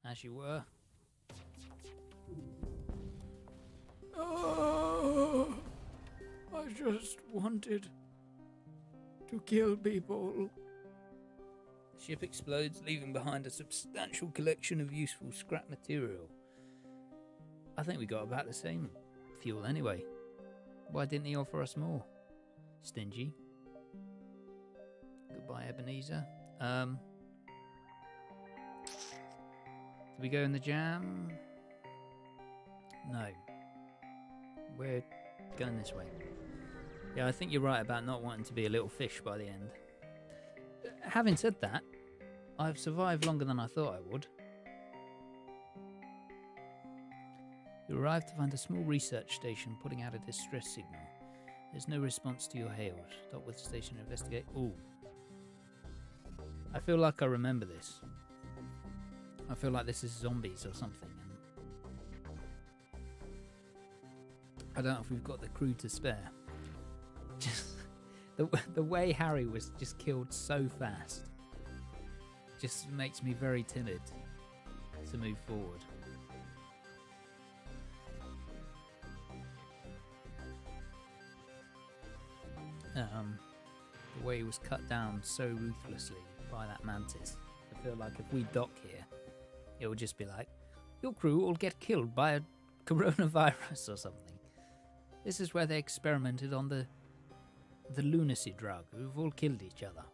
As you were. Oh, I just wanted to kill people. The ship explodes, leaving behind a substantial collection of useful scrap material. I think we got about the same fuel anyway. Why didn't he offer us more? Stingy. Goodbye, Ebenezer. Do we go in the jam? No. We're going this way. Yeah, I think you're right about not wanting to be a little fish by the end. Having said that, I've survived longer than I thought I would. You arrived to find a small research station putting out a distress signal. There's no response to your hails. Stop with the station to investigate. Ooh. I feel like I remember this. I feel like this is zombies or something. And I don't know if we've got the crew to spare. Just the way Harry was just killed so fast just makes me very timid to move forward. The way he was cut down so ruthlessly by that mantis. I feel like if we dock here, it would just be like, your crew will get killed by a coronavirus or something. This is where they experimented on the lunacy drug. We've all killed each other.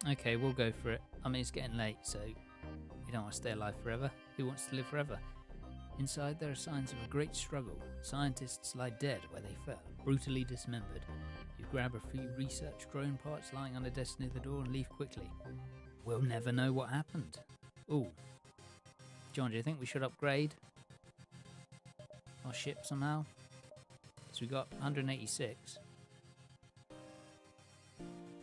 Okay, we'll go for it. I mean, it's getting late, so you don't want to stay alive forever. Who wants to live forever? Inside, there are signs of a great struggle. Scientists lie dead where they fell, brutally dismembered. You grab a few research drone parts lying on a desk near the door and leave quickly. We'll never know what happened. Ooh. John, do you think we should upgrade our ship somehow? So we got 186.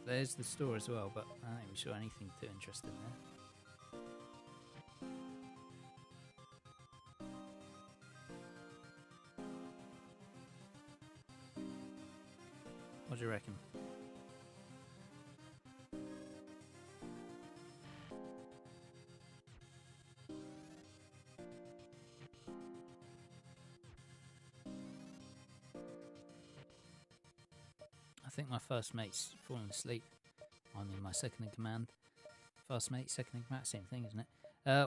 There's the store as well, but I don't think we saw anything too interesting there. What do you reckon? think my first mate's fallen asleep. I mean, my second in command. First mate, second in command, same thing, isn't it?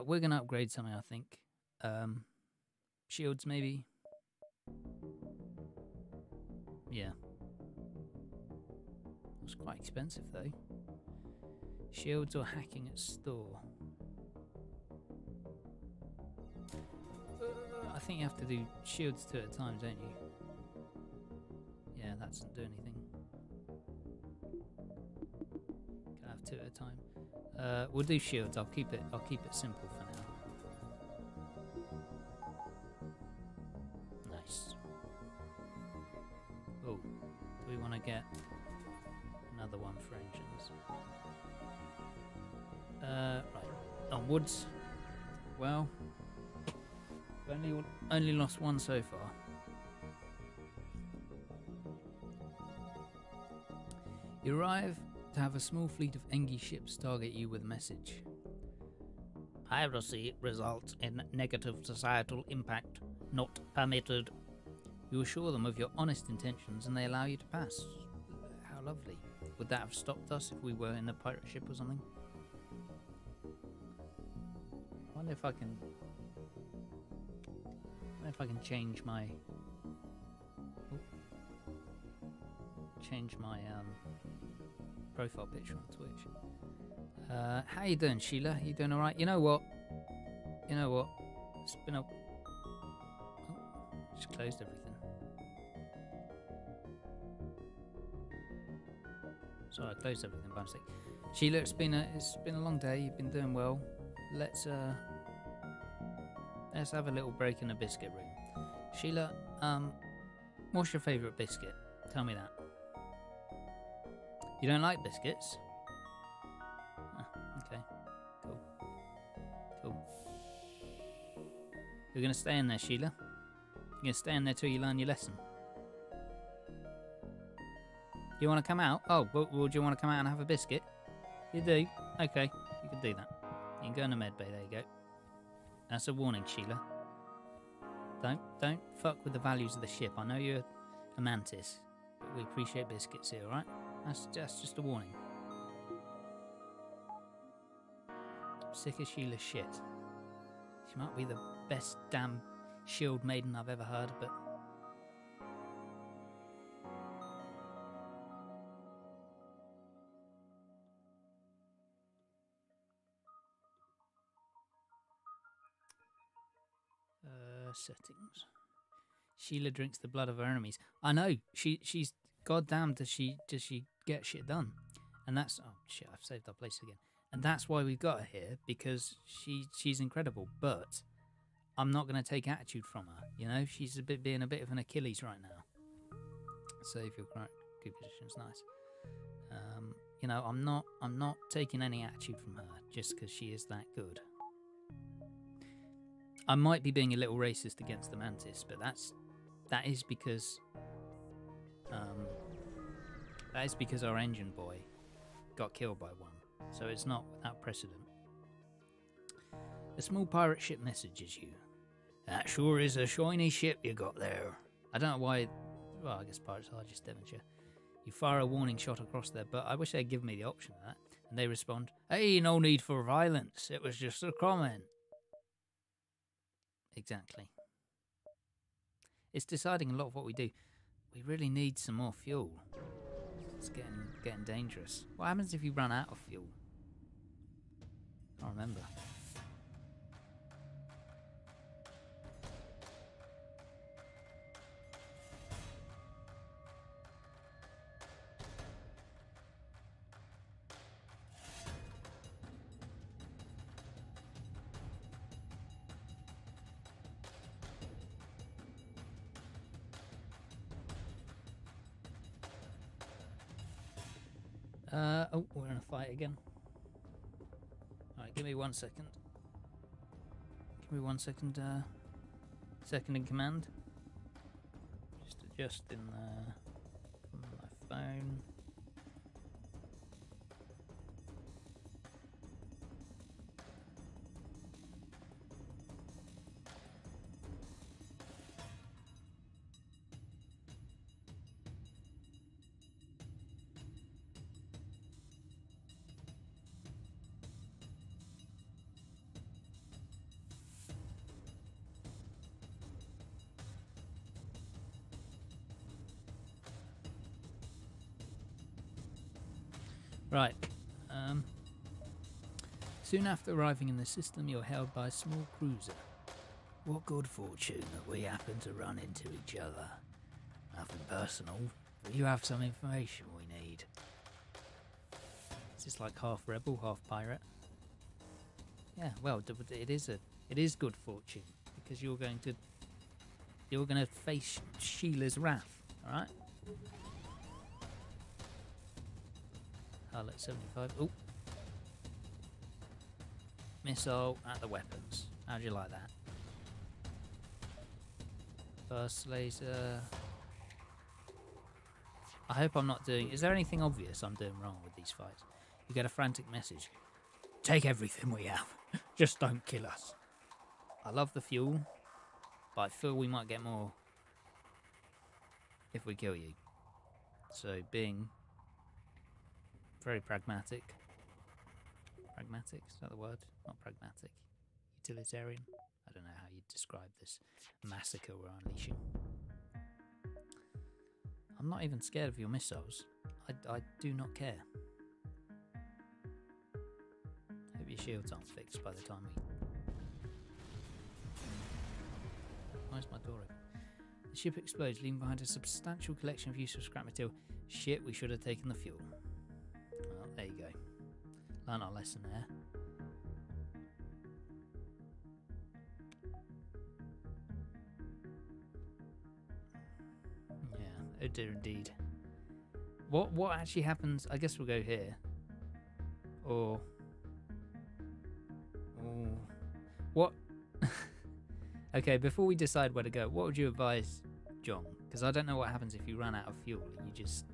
We're going to upgrade something, I think. Shields, maybe? Yeah. It's quite expensive, though. Shields or hacking at store? I think you have to do shields 2 at a time, don't you? Yeah, that doesn't do anything. Can I have 2 at a time? We'll do shields. I'll keep it simple for now. Nice. Oh, do we want to get another one for engines? Right. Onwards. Well, we've only lost one so far. You arrive to have a small fleet of Engi ships target you with a message. Piracy results in negative societal impact. Not permitted. You assure them of your honest intentions and they allow you to pass. How lovely. Would that have stopped us if we were in a pirate ship or something? I wonder if I can change my profile picture on Twitch. How you doing, Sheila? You doing alright? You know what? It's been just closed everything. Sorry, I closed everything by mistake. Sheila, it's been a long day. You've been doing well. Let's have a little break in the biscuit room. Sheila, what's your favourite biscuit? Tell me that. You don't like biscuits? Okay. Cool. You're going to stay in there, Sheila? You're going to stay in there till you learn your lesson? You want to come out? Oh, well, do you want to come out and have a biscuit? You do? Okay, you can do that. You can go in the med bay, there you go. That's a warning, Sheila. Don't fuck with the values of the ship. I know you're a mantis, but we appreciate biscuits here, alright? That's just a warning. I'm sick of Sheila's shit. She might be the best damn shield maiden I've ever heard, but... settings. Sheila drinks the blood of her enemies. I know. She's goddamn. Does she get shit done? And that's oh shit. I've saved our place again. And that's why we've got her here, because she's incredible. But I'm not going to take attitude from her. You know, she's being a bit of an Achilles right now. Save your correct position's nice. You know, I'm not taking any attitude from her just because she is that good. I might be being a little racist against the mantis, but that is because our engine boy got killed by one, so it's not without precedent. A small pirate ship messages you. That sure is a shiny ship you got there. I don't know why. Well, I guess pirates are just Devonshire. You fire a warning shot across there, but I wish they'd given me the option of that. And they respond, "Hey, no need for violence. It was just a comment." Exactly. It's deciding a lot of what we do. We really need some more fuel. It's getting dangerous. What happens if you run out of fuel? I can't remember. Oh, we're in a fight again. Alright, give me 1 second. Give me 1 second, second in command. Just adjusting my phone. Right. Soon after arriving in the system, you're hailed by a small cruiser. What good fortune that we happen to run into each other. Nothing personal, but you have some information we need. Is this like half rebel, half pirate? Yeah, well, it is good fortune because you're going to face Sheila's wrath. All right. Harlot 75. Oh. Missile at the weapons. How'd you like that? Burst laser. I hope I'm not doing... Is there anything obvious I'm doing wrong with these fights? You get a frantic message. Take everything we have. Just don't kill us. I love the fuel, but I feel we might get more if we kill you. So being very pragmatic. Pragmatic, is that the word? Not pragmatic. Utilitarian? I don't know how you'd describe this massacre we're unleashing. I'm not even scared of your missiles. I do not care. Hope your shields aren't fixed by the time we... Why's my door open? The ship explodes, leaving behind a substantial collection of useless scrap material. Shit, we should have taken the fuel. Well, there you go. Learn our lesson there. Yeah, oh dear indeed. What actually happens? I guess we'll go here. Or what? Okay, before we decide where to go, what would you advise, John? Because I don't know what happens if you run out of fuel. Are you just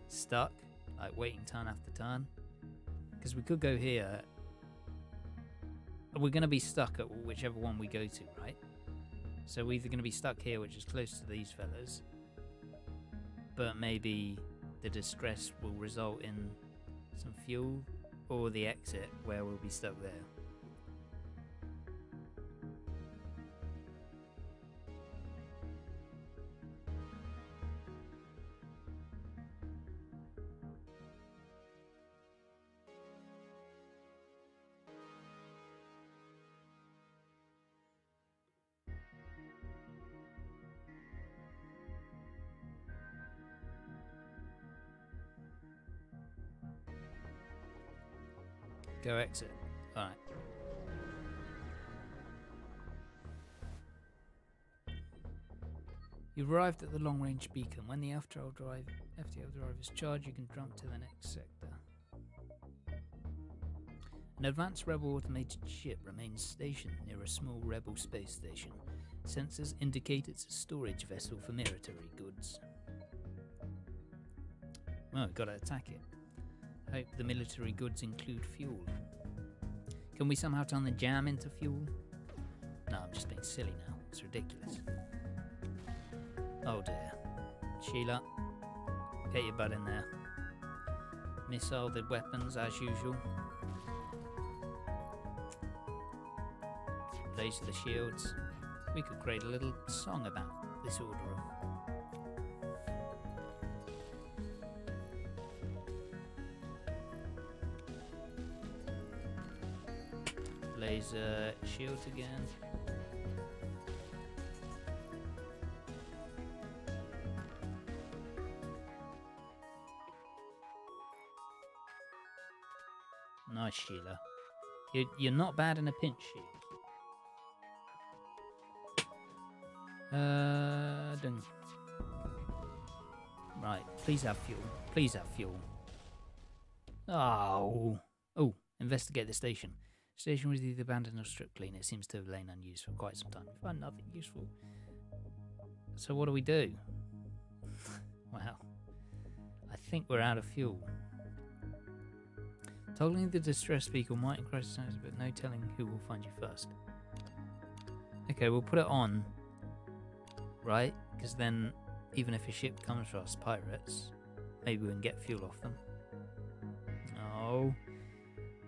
stuck, like waiting turn after turn? Because we could go here. We're going to be stuck at whichever one we go to, right? So we're either going to be stuck here, which is close to these fellas, but maybe the distress will result in some fuel, or the exit where we'll be stuck there. Go exit. Alright. You've arrived at the long-range beacon. When the FTL drive is charged, you can jump to the next sector. An advanced rebel automated ship remains stationed near a small rebel space station. Sensors indicate it's a storage vessel for military goods. Well, we've got to attack it. Hope the military goods include fuel. Can we somehow turn the jam into fuel? No, I'm just being silly now. It's ridiculous. Oh dear. Sheila, get your butt in there. Missile the weapons as usual. Laser the shields. We could create a little song about this order of... Laser shields again. Nice, Sheila. You're not bad in a pinch, Sheila. Done. Right, please have fuel. Please have fuel. Oh, investigate the station. Station was either abandoned or stripped clean. It seems to have lain unused for quite some time. We found nothing useful. So what do we do? Well, I think we're out of fuel. Toggling the distress beacon might increase size, but no telling who will find you first. Okay, we'll put it on, right? Because then, even if a ship comes for us, pirates, maybe we can get fuel off them. Oh.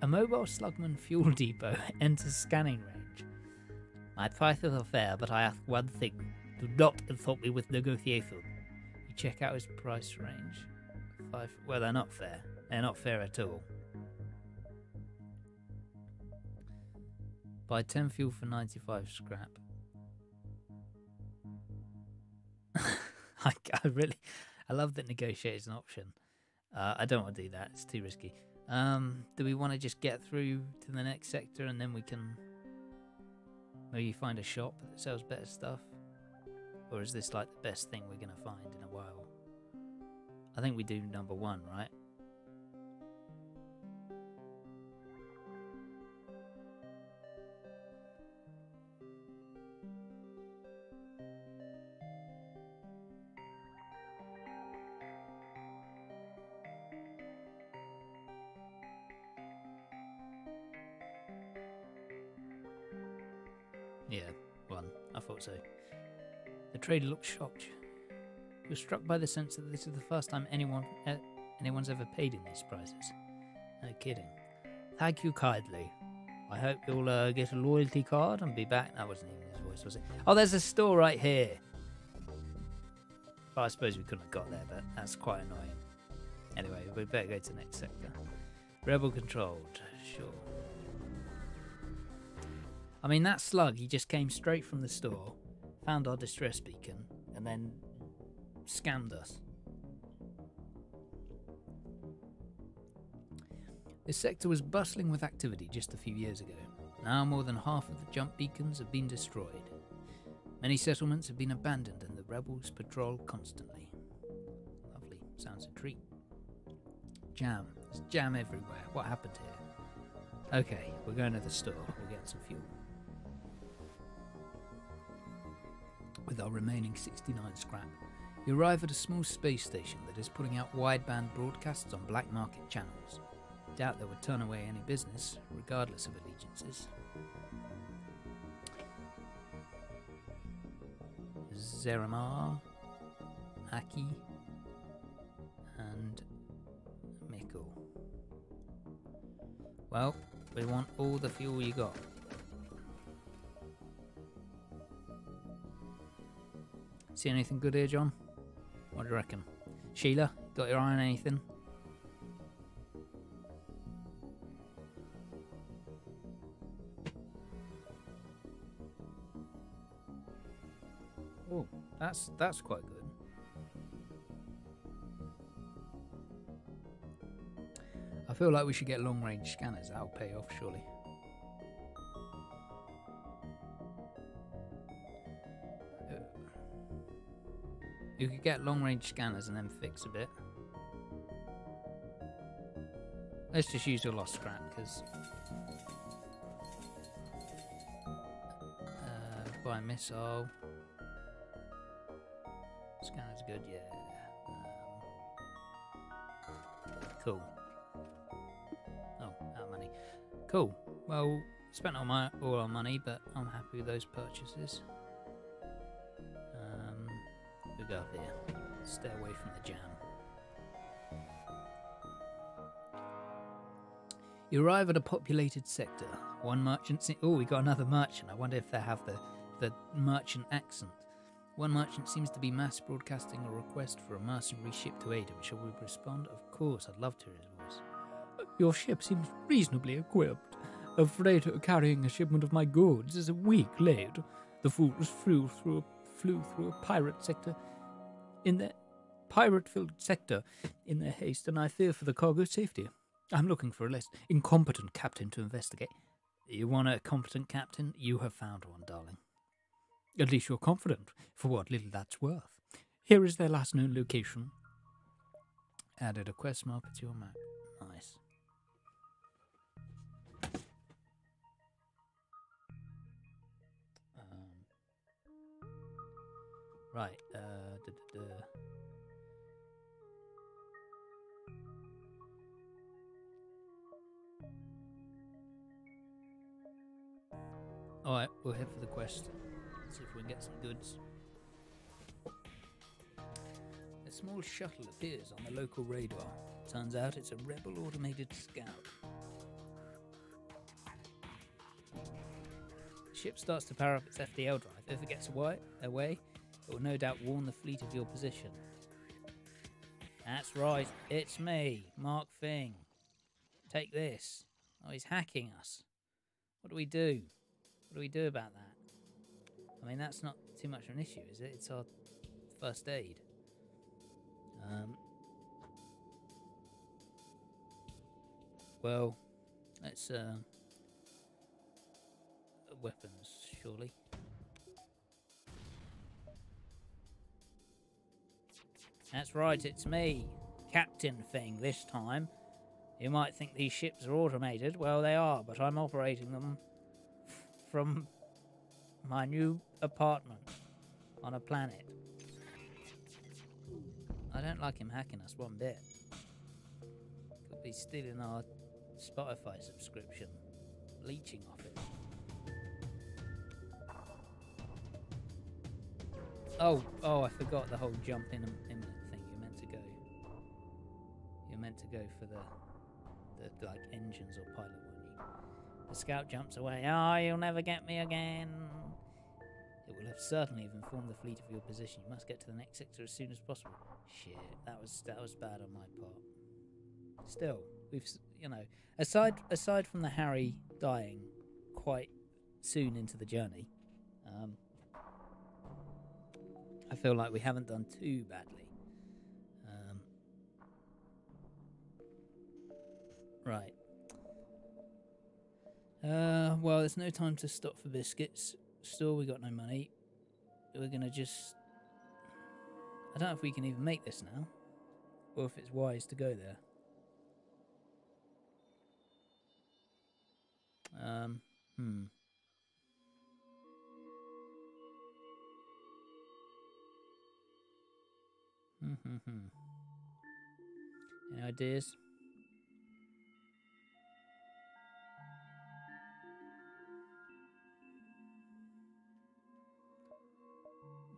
A mobile slugman fuel depot enters scanning range. My price is fair, but I ask one thing. Do not insult me with negotiation. You check out his price range. Well, they're not fair. They're not fair at all. Buy 10 fuel for 95 scrap. I love that negotiate is an option. I don't want to do that. It's too risky. Do we want to just get through to the next sector and then we can maybe find a shop that sells better stuff? Or is this like the best thing we're going to find in a while? I think we do number 1, right? Yeah, 1. I thought so. The trader looked shocked. He was struck by the sense that this is the first time anyone's ever paid in these prices. No kidding. Thank you kindly. I hope you'll get a loyalty card and be back. That wasn't even his voice, was it? Oh, there's a store right here. Well, I suppose we couldn't have got there, but that's quite annoying. Anyway, we better go to the next sector. Rebel controlled. Sure. I mean, that slug, he just came straight from the store, found our distress beacon, and then scammed us. This sector was bustling with activity just a few years ago. Now more than half of the jump beacons have been destroyed. Many settlements have been abandoned and the rebels patrol constantly. Lovely. Sounds a treat. Jam. There's jam everywhere. What happened here? Okay, we're going to the store. We'll get some fuel. With our remaining 69 scrap, you arrive at a small space station that is putting out wideband broadcasts on black market channels. Doubt they would turn away any business, regardless of allegiances. Zeramar, Aki, and Mikkel. Well, we want all the fuel you got. See anything good here, John? What do you reckon? Sheila, got your eye on anything? Oh, that's quite good. I feel like we should get long-range scanners. That'll pay off, surely. You could get long-range scanners and then fix a bit. Let's just use your lost scrap, because... buy a missile. Scanner's good, yeah. Cool. Oh, out of money. Cool. Well, spent all our money, but I'm happy with those purchases. We'll go up here. Stay away from the jam. You arrive at a populated sector. One merchant... Oh, we got another merchant. I wonder if they have the merchant accent. One merchant seems to be mass broadcasting a request for a mercenary ship to aid him. Shall we respond? Of course, I'd love to hear his voice. Your ship seems reasonably equipped. A freighter carrying a shipment of my goods is a week late. The fools flew through a pirate sector in their pirate-filled sector in their haste, and I fear for the cargo's safety. I'm looking for a less incompetent captain to investigate. You want a competent captain? You have found one, darling. At least you're confident, for what little that's worth. Here is their last known location. Added a quest marker to your map. Nice. Right, Alright, we'll head for the quest. See if we can get some goods. A small shuttle appears on the local radar. Turns out it's a rebel automated scout. The ship starts to power up its FDL drive. If it gets away, it will no doubt warn the fleet of your position. That's right, it's me, Mark Fing. Take this. Oh, he's hacking us. What do we do? What do we do about that? I mean, that's not too much of an issue, is it? It's our first aid. Well, let's weapons, surely. That's right, it's me, Captain Fing this time. You might think these ships are automated. Well, they are, but I'm operating them from my new apartment on a planet. I don't like him hacking us one bit. Could be stealing our Spotify subscription, leeching off it. Oh, I forgot the whole jump in imminent thing. You're meant to go for the like engines or pilot, weren't you? The scout jumps away. Oh, you'll never get me again. It will have certainly informed the fleet of your position. You must get to the next sector as soon as possible. Shit, that was bad on my part. Still, we've, you know, aside from the Harry dying quite soon into the journey, I feel like we haven't done too badly. Right. Well, there's no time to stop for biscuits. Still, we got no money. We're gonna just... I don't know if we can even make this now, or if it's wise to go there. Any ideas?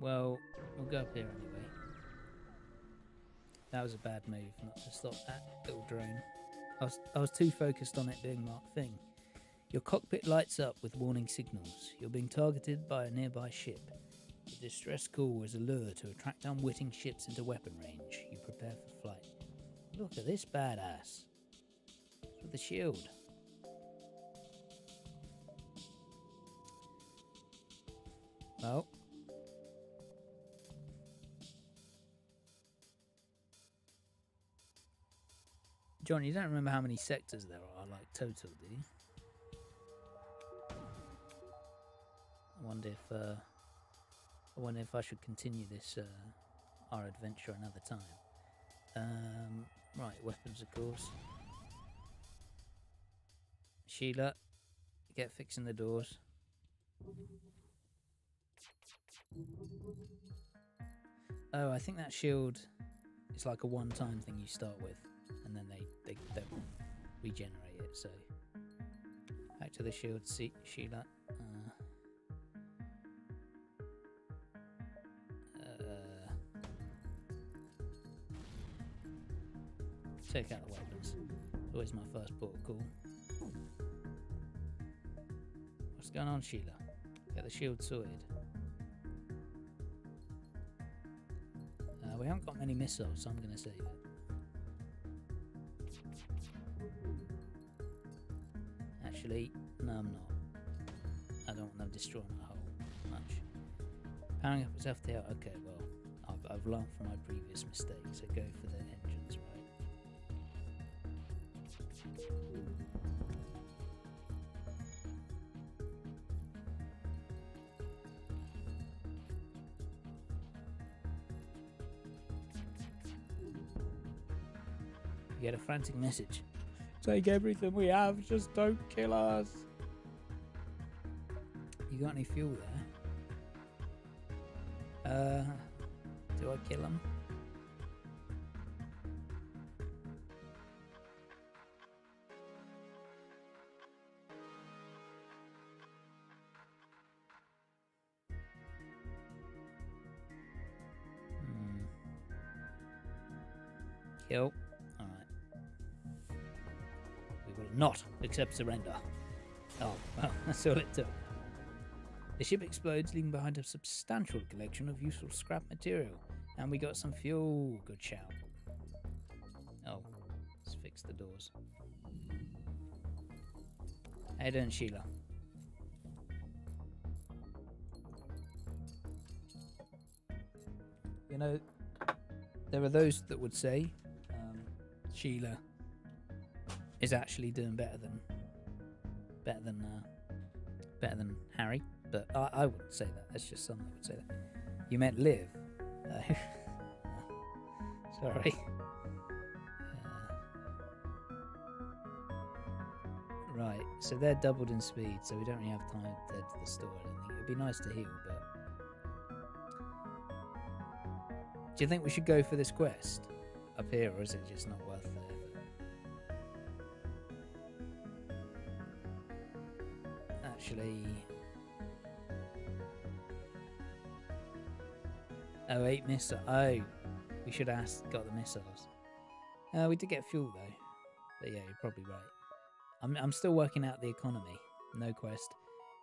Well, we'll go up here anyway. That was a bad move, not to stop that little drone. I was too focused on it being Mark Fing. Your cockpit lights up with warning signals. You're being targeted by a nearby ship. The distress call was a lure to attract unwitting ships into weapon range. You prepare for flight. Look at this badass. With the shield. Well. John, you don't remember how many sectors there are, like, total, do you? I wonder if I should continue this, our adventure another time. Right, weapons, of course. Sheila, get fixing the doors. Oh, I think that shield is like a one-time thing you start with, and then they regenerate it, so... Back to the shield, Sheila. Take out the weapons. Always my first port of call. What's going on, Sheila? Get the shield sorted. We haven't got many missiles, so I'm going to save it. Actually, no, I'm not. I don't want them destroying the hull much. Powering up itself tail. Okay, well, I've learned from my previous mistakes. So go for the engines, right? You get a frantic message. Take everything we have, just don't kill us. You got any fuel there? Do I kill him? Kill. Alright. We will not accept surrender. Oh, well, that's all it took. The ship explodes, leaving behind a substantial collection of useful scrap material. And we got some fuel. Good shout. Oh, let's fix the doors. How you doing, Sheila? You know, there are those that would say Sheila is actually doing better than Harry, but I wouldn't say that. That's just some that would say that. You meant Liv? Sorry. Right, so they're doubled in speed, so we don't really have time to head to the store. I don't think it'd be nice to heal, but do you think we should go for this quest up here, or is it just not worth the effort? Actually, oh, 8 missiles. Oh, we should have got the missiles. We did get fuel though, but yeah, you're probably right. I'm still working out the economy. No quest.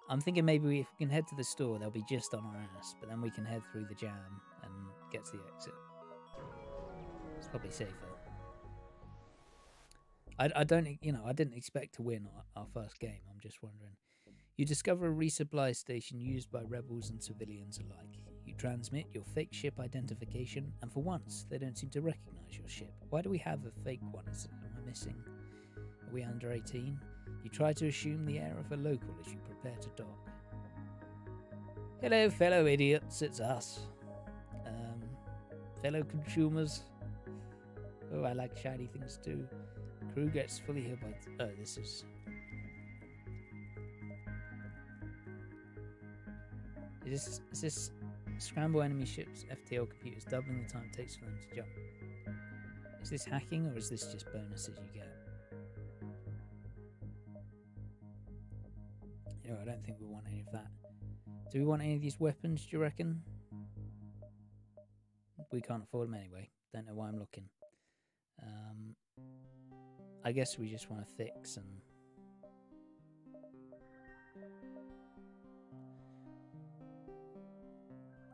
I'm thinking maybe if we can head to the store, they'll be just on our ass, but then we can head through the jam and get to the exit. It's probably safer. I didn't expect to win our first game. I'm just wondering. You discover a resupply station used by rebels and civilians alike. You transmit your fake ship identification, and for once, they don't seem to recognize your ship. Why do we have a fake one? Am I missing? Are we under 18? You try to assume the air of a local as you prepare to dock. Hello, fellow idiots, it's us. Fellow consumers. Oh, I like shiny things too. Crew gets fully healed by... Oh, this is... Is this scramble enemy ships, FTL computers, doubling the time it takes for them to jump? Is this hacking, or is this just bonuses you get? You know, I don't think we want any of that. Do we want any of these weapons, do you reckon? We can't afford them anyway. Don't know why I'm looking. I guess we just want to fix and...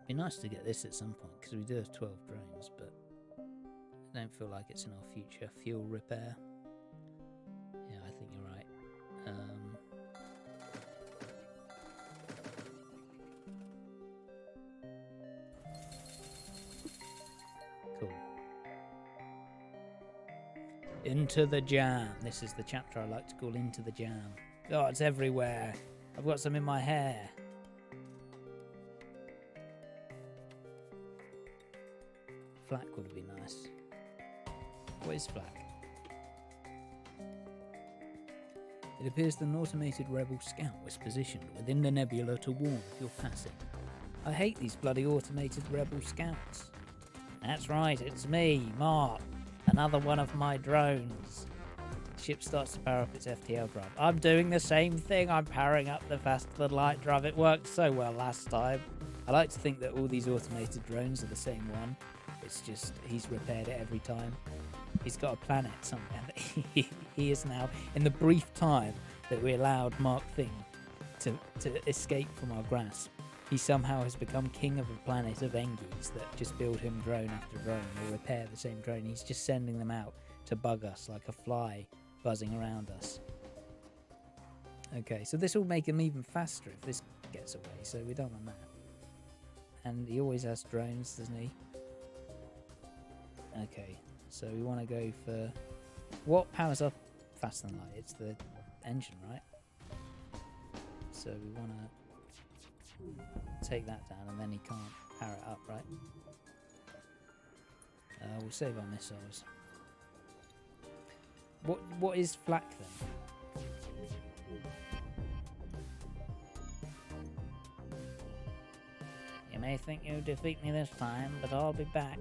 It'd be nice to get this at some point, because we do have 12 drones, but I don't feel like it's in our future. Fuel repair. Yeah, I think you're right. Cool. Into the jam. This is the chapter I like to call Into the Jam. Oh, it's everywhere. I've got some in my hair. Flak would be nice. What is flak? It appears that an automated rebel scout was positioned within the nebula to warn of your passing. I hate these bloody automated rebel scouts. That's right, it's me, Mark. Another one of my drones. The ship starts to power up its FTL drive. I'm doing the same thing. I'm powering up the faster light drive. It worked so well last time. I like to think that all these automated drones are the same one. It's just he's repaired it every time. He's got a planet somewhere that he is now, in the brief time that we allowed Mark Fing to escape from our grasp, he somehow has become king of a planet of Engies that just build him drone after drone or repair the same drone. He's just sending them out to bug us like a fly buzzing around us. Okay, so this will make him even faster if this gets away, so we don't want that. And he always has drones, doesn't he? Okay, so we want to go for... What powers up faster than light? It's the engine, right? So we want to take that down, and then he can't power it up, right? We'll save our missiles. What is flak then? You may think you'll defeat me this time, but I'll be back.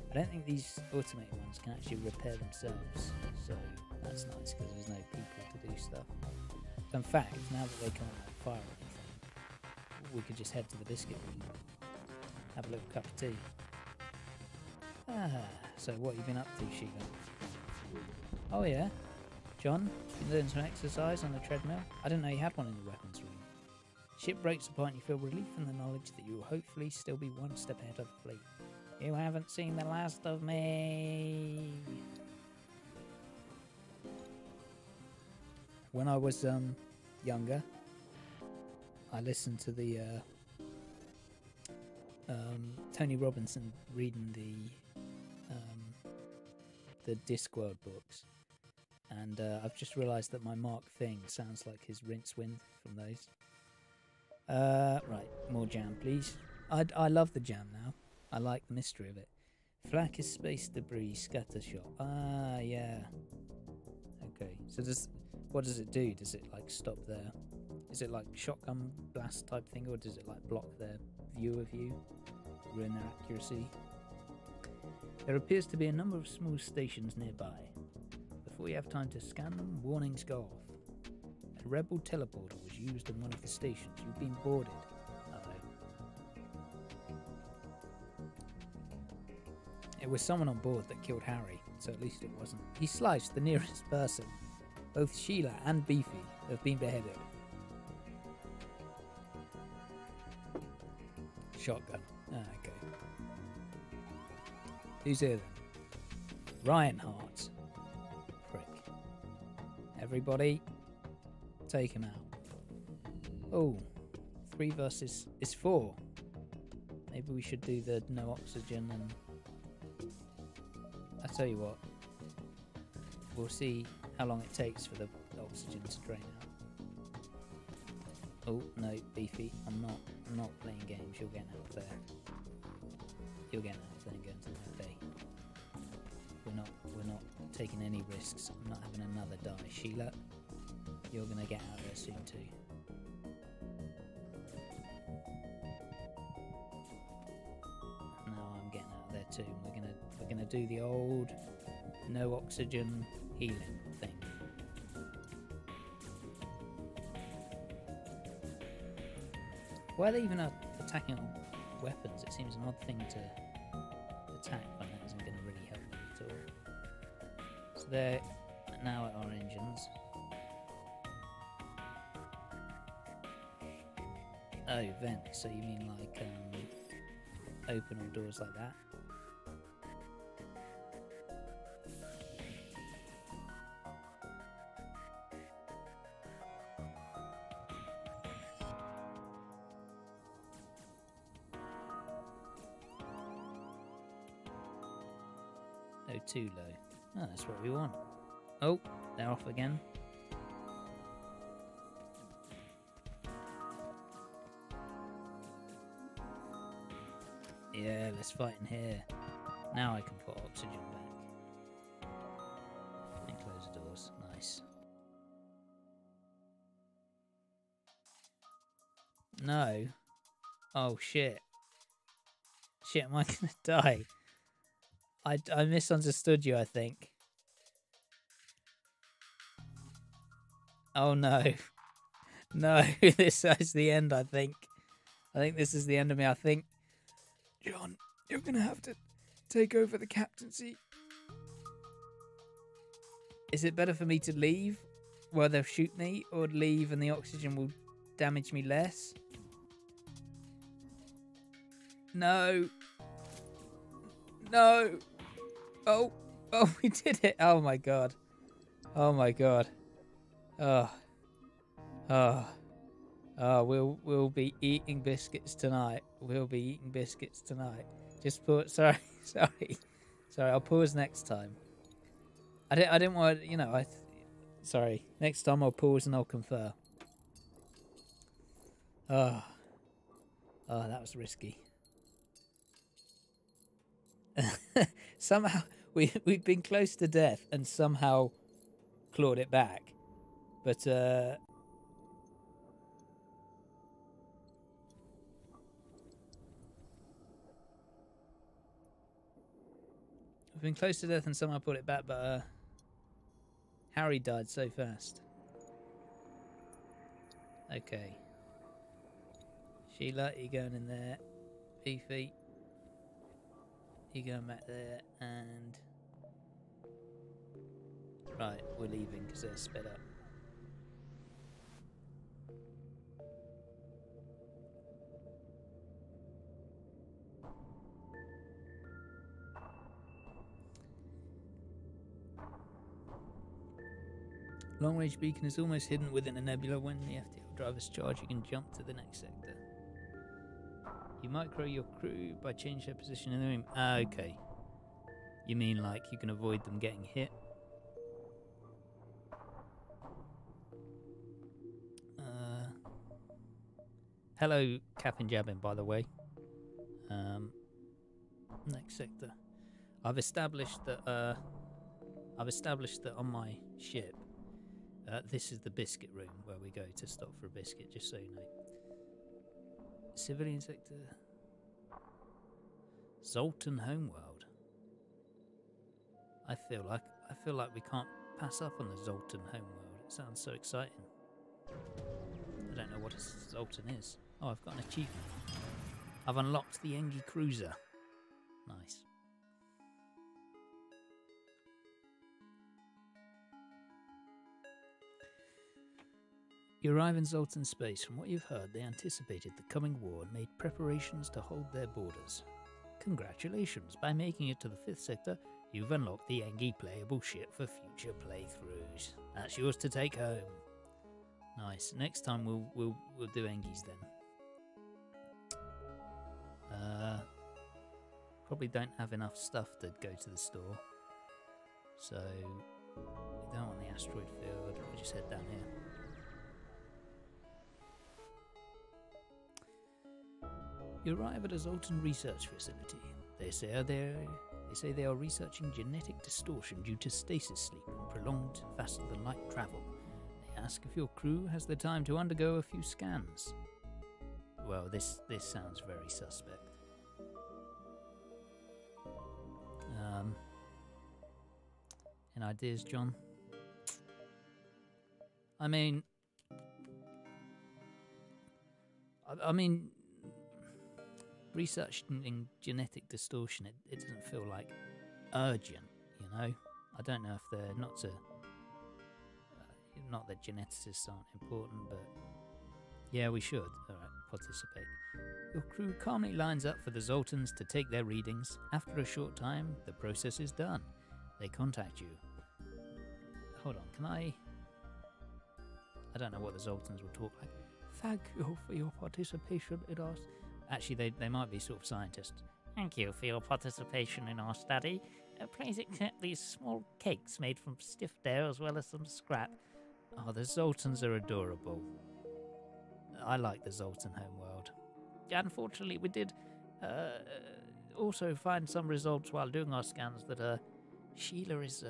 I don't think these automated ones can actually repair themselves, so that's nice because there's no people to do stuff. In fact, now that they can't fire anything, we could just head to the biscuit room, have a little cup of tea. So what have you been up to, Sheila? Oh yeah, John, been doing some exercise on the treadmill? I didn't know you had one in the weapons room. Ship breaks apart and you feel relief in the knowledge that you will hopefully still be one step ahead of the fleet. You haven't seen the last of me. when I was younger, I listened to the Tony Robinson reading the Discworld books, and I've just realised that my Mark Fing sounds like his Rincewind from those. Right, more jam, please. I love the jam now. I like the mystery of it. Flak is space debris scatter shot. Ah, yeah. Okay, so what does it do? Does it like stop their? Is it like shotgun blast type thing, or does it like block their view of you, ruin their accuracy? There appears to be a number of small stations nearby. Before you have time to scan them, warnings go off. A rebel teleporter was used in one of the stations. You've been boarded. It was someone on board that killed Harry, so at least it wasn't. He sliced the nearest person. Both Sheila and Beefy have been beheaded. Shotgun. Ah, okay. Who's here then? Ryan Hart. Prick. Everybody, take him out. Oh, 3 versus... It's 4. Maybe we should do the no oxygen and... I tell you what, we'll see how long it takes for the oxygen to drain out. Oh no, Beefy, I'm not playing games. You're getting out of there. You're getting out of there and going to the bay. We're not taking any risks. I'm not having another die. Sheila, you're gonna get out of there soon too. Now I'm getting out of there too. We're gonna do the old no oxygen healing thing. Why are they even attacking on weapons? It seems an odd thing to attack when that isn't going to really help them at all. So they're now at our engines. Oh, vent. So you mean like open all doors like that? Oh, too low. Oh, that's what we want. Oh, they're off again. Yeah, let's fight in here. Now I can put oxygen back. And close the doors. Nice. No. Oh, shit. Shit, am I gonna die? I misunderstood you, I think. Oh no. No, this is the end, I think. I think this is the end of me, I think. John, you're gonna have to take over the captaincy. Is it better for me to leave where they'll shoot me, or leave and the oxygen will damage me less? No. No. Oh, we did it. Oh my god. Oh my god. Oh. We'll be eating biscuits tonight. We'll be eating biscuits tonight. Just put sorry. I'll pause next time. I didn't want to, you know, sorry. Next time I'll pause and I'll confer. Oh, that was risky. Somehow we've been close to death and somehow clawed it back, but we've been close to death and somehow put it back. But Harry died so fast. Okay, Sheila, you going in there? Beefy, you going back there? And right, we're leaving because they're sped up. Long-range beacon is almost hidden within a nebula. When the FTL drivers charge, you can jump to the next sector. You micro your crew by changing their position in the room. Ah, okay. You mean like you can avoid them getting hit? Hello, Captain Jabbin, by the way. Next sector. I've established that on my ship, this is the biscuit room where we go to stop for a biscuit. Just so you know. Civilian sector. Zoltan homeworld. I feel like we can't pass up on the Zoltan homeworld. It sounds so exciting. I don't know what a Zoltan is. Oh, I've got an achievement. I've unlocked the Engi cruiser. Nice. You arrive in Zoltan space. From what you've heard, they anticipated the coming war and made preparations to hold their borders. Congratulations! By making it to the 5th sector, you've unlocked the Engi playable ship for future playthroughs. That's yours to take home. Nice. Next time we'll do Engis then. Probably don't have enough stuff to go to the store, so we don't want the asteroid field. We'll just head down here. You arrive at a Zoltan research facility. They say they are researching genetic distortion due to stasis sleep and prolonged faster-than-light travel. They ask if your crew has the time to undergo a few scans. Well, this sounds very suspect. Any ideas, John? I mean, researching genetic distortion, it doesn't feel like urgent, you know? I don't know if they're not that geneticists aren't important, but yeah, we should. Alright, participate. Your crew calmly lines up for the Zoltans to take their readings. After a short time, the process is done. They contact you. Hold on, can I don't know what the Zoltans will talk like. Thank you for your participation in our... Actually, they might be sort of scientists. Thank you for your participation in our study. Please accept these small cakes made from stiff dough as well as some scrap. Oh, the Zoltans are adorable. I like the Zoltan homeworld. Unfortunately, we did also find some results while doing our scans that Sheila is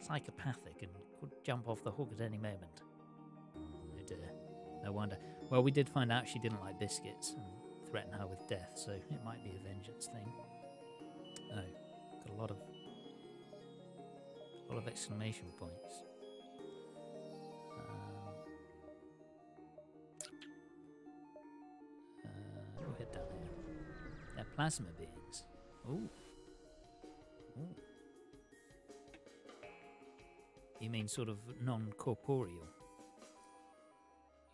psychopathic and could jump off the hook at any moment. Oh dear. No wonder. Well, we did find out she didn't like biscuits and threaten her with death, so it might be a vengeance thing. Oh, got a lot of exclamation points. We'll head down here. They're plasma beings. Ooh. Ooh. You mean sort of non-corporeal?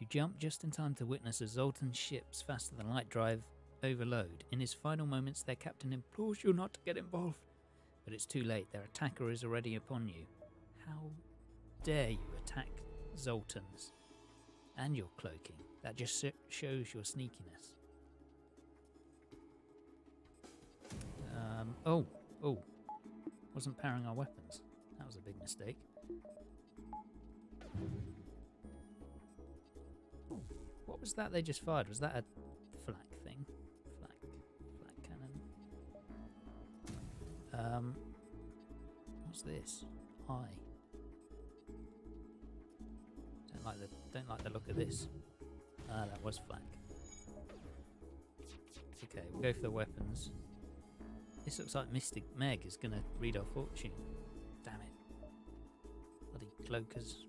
You jump just in time to witness a Zoltan ship's faster-than-light drive overload. In his final moments, their captain implores you not to get involved. But it's too late. Their attacker is already upon you. How dare you attack Zoltans? And your cloaking. That just shows your sneakiness. Oh. Wasn't powering our weapons. That was a big mistake. What was that they just fired? Was that a flak thing? Flak cannon. What's this? Eye. Don't like the look of this. Ah, that was flak. Okay, we'll go for the weapons. This looks like Mystic Meg is gonna read our fortune. Damn it. Bloody cloakers.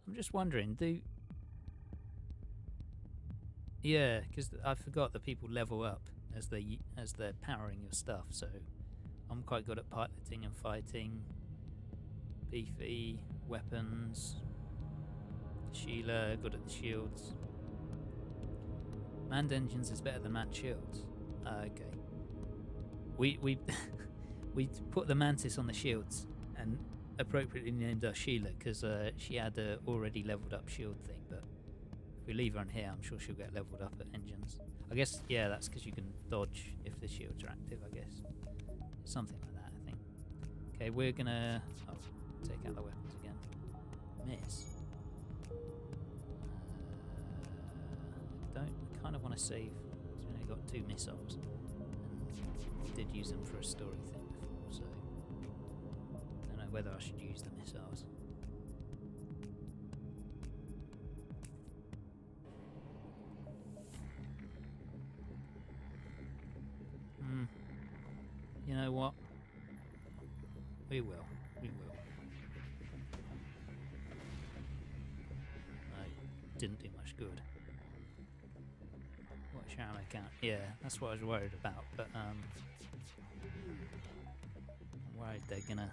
I'm just wondering, yeah, because I forgot that people level up as they're powering your stuff, so I'm quite good at piloting and fighting. Beefy, weapons. Sheila, good at the shields. Manned engines is better than manned shields. Okay. we we put the mantis on the shields and appropriately named her Sheila because she had a already leveled up shield thing. But if we leave her on here, I'm sure she'll get leveled up at engines. I guess, yeah, that's because you can dodge if the shields are active, I guess. Something like that, I think. Okay, we're gonna take out the weapons again. Miss. I kind of want to save. We've only got 2 missiles. And did use them for a story thing before, so I don't know whether I should use the missiles. You know what? We will. We will. No, didn't do much good. What's your ammo count? Yeah, that's what I was worried about, but I'm worried they're gonna...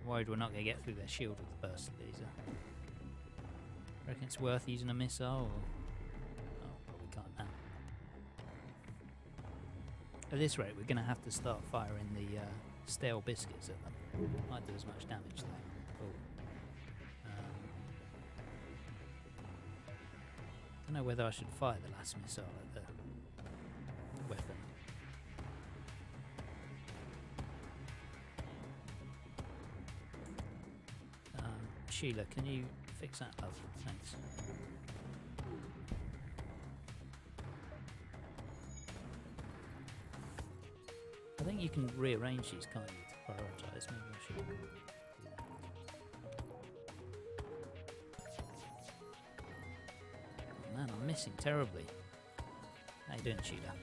I'm worried we're not gonna get through their shield with the burst laser. Reckon it's worth using a missile, or... Oh, probably can't now. At this rate, we're gonna have to start firing the stale biscuits at them. Might do as much damage though. Cool. Don't know whether I should fire the last missile at the weapon. Sheila, can you fix that, love? Thanks. I think you can rearrange these, can't you, to prioritise? Maybe I should do that. Oh man, I'm missing terribly. How you doing, Sheila?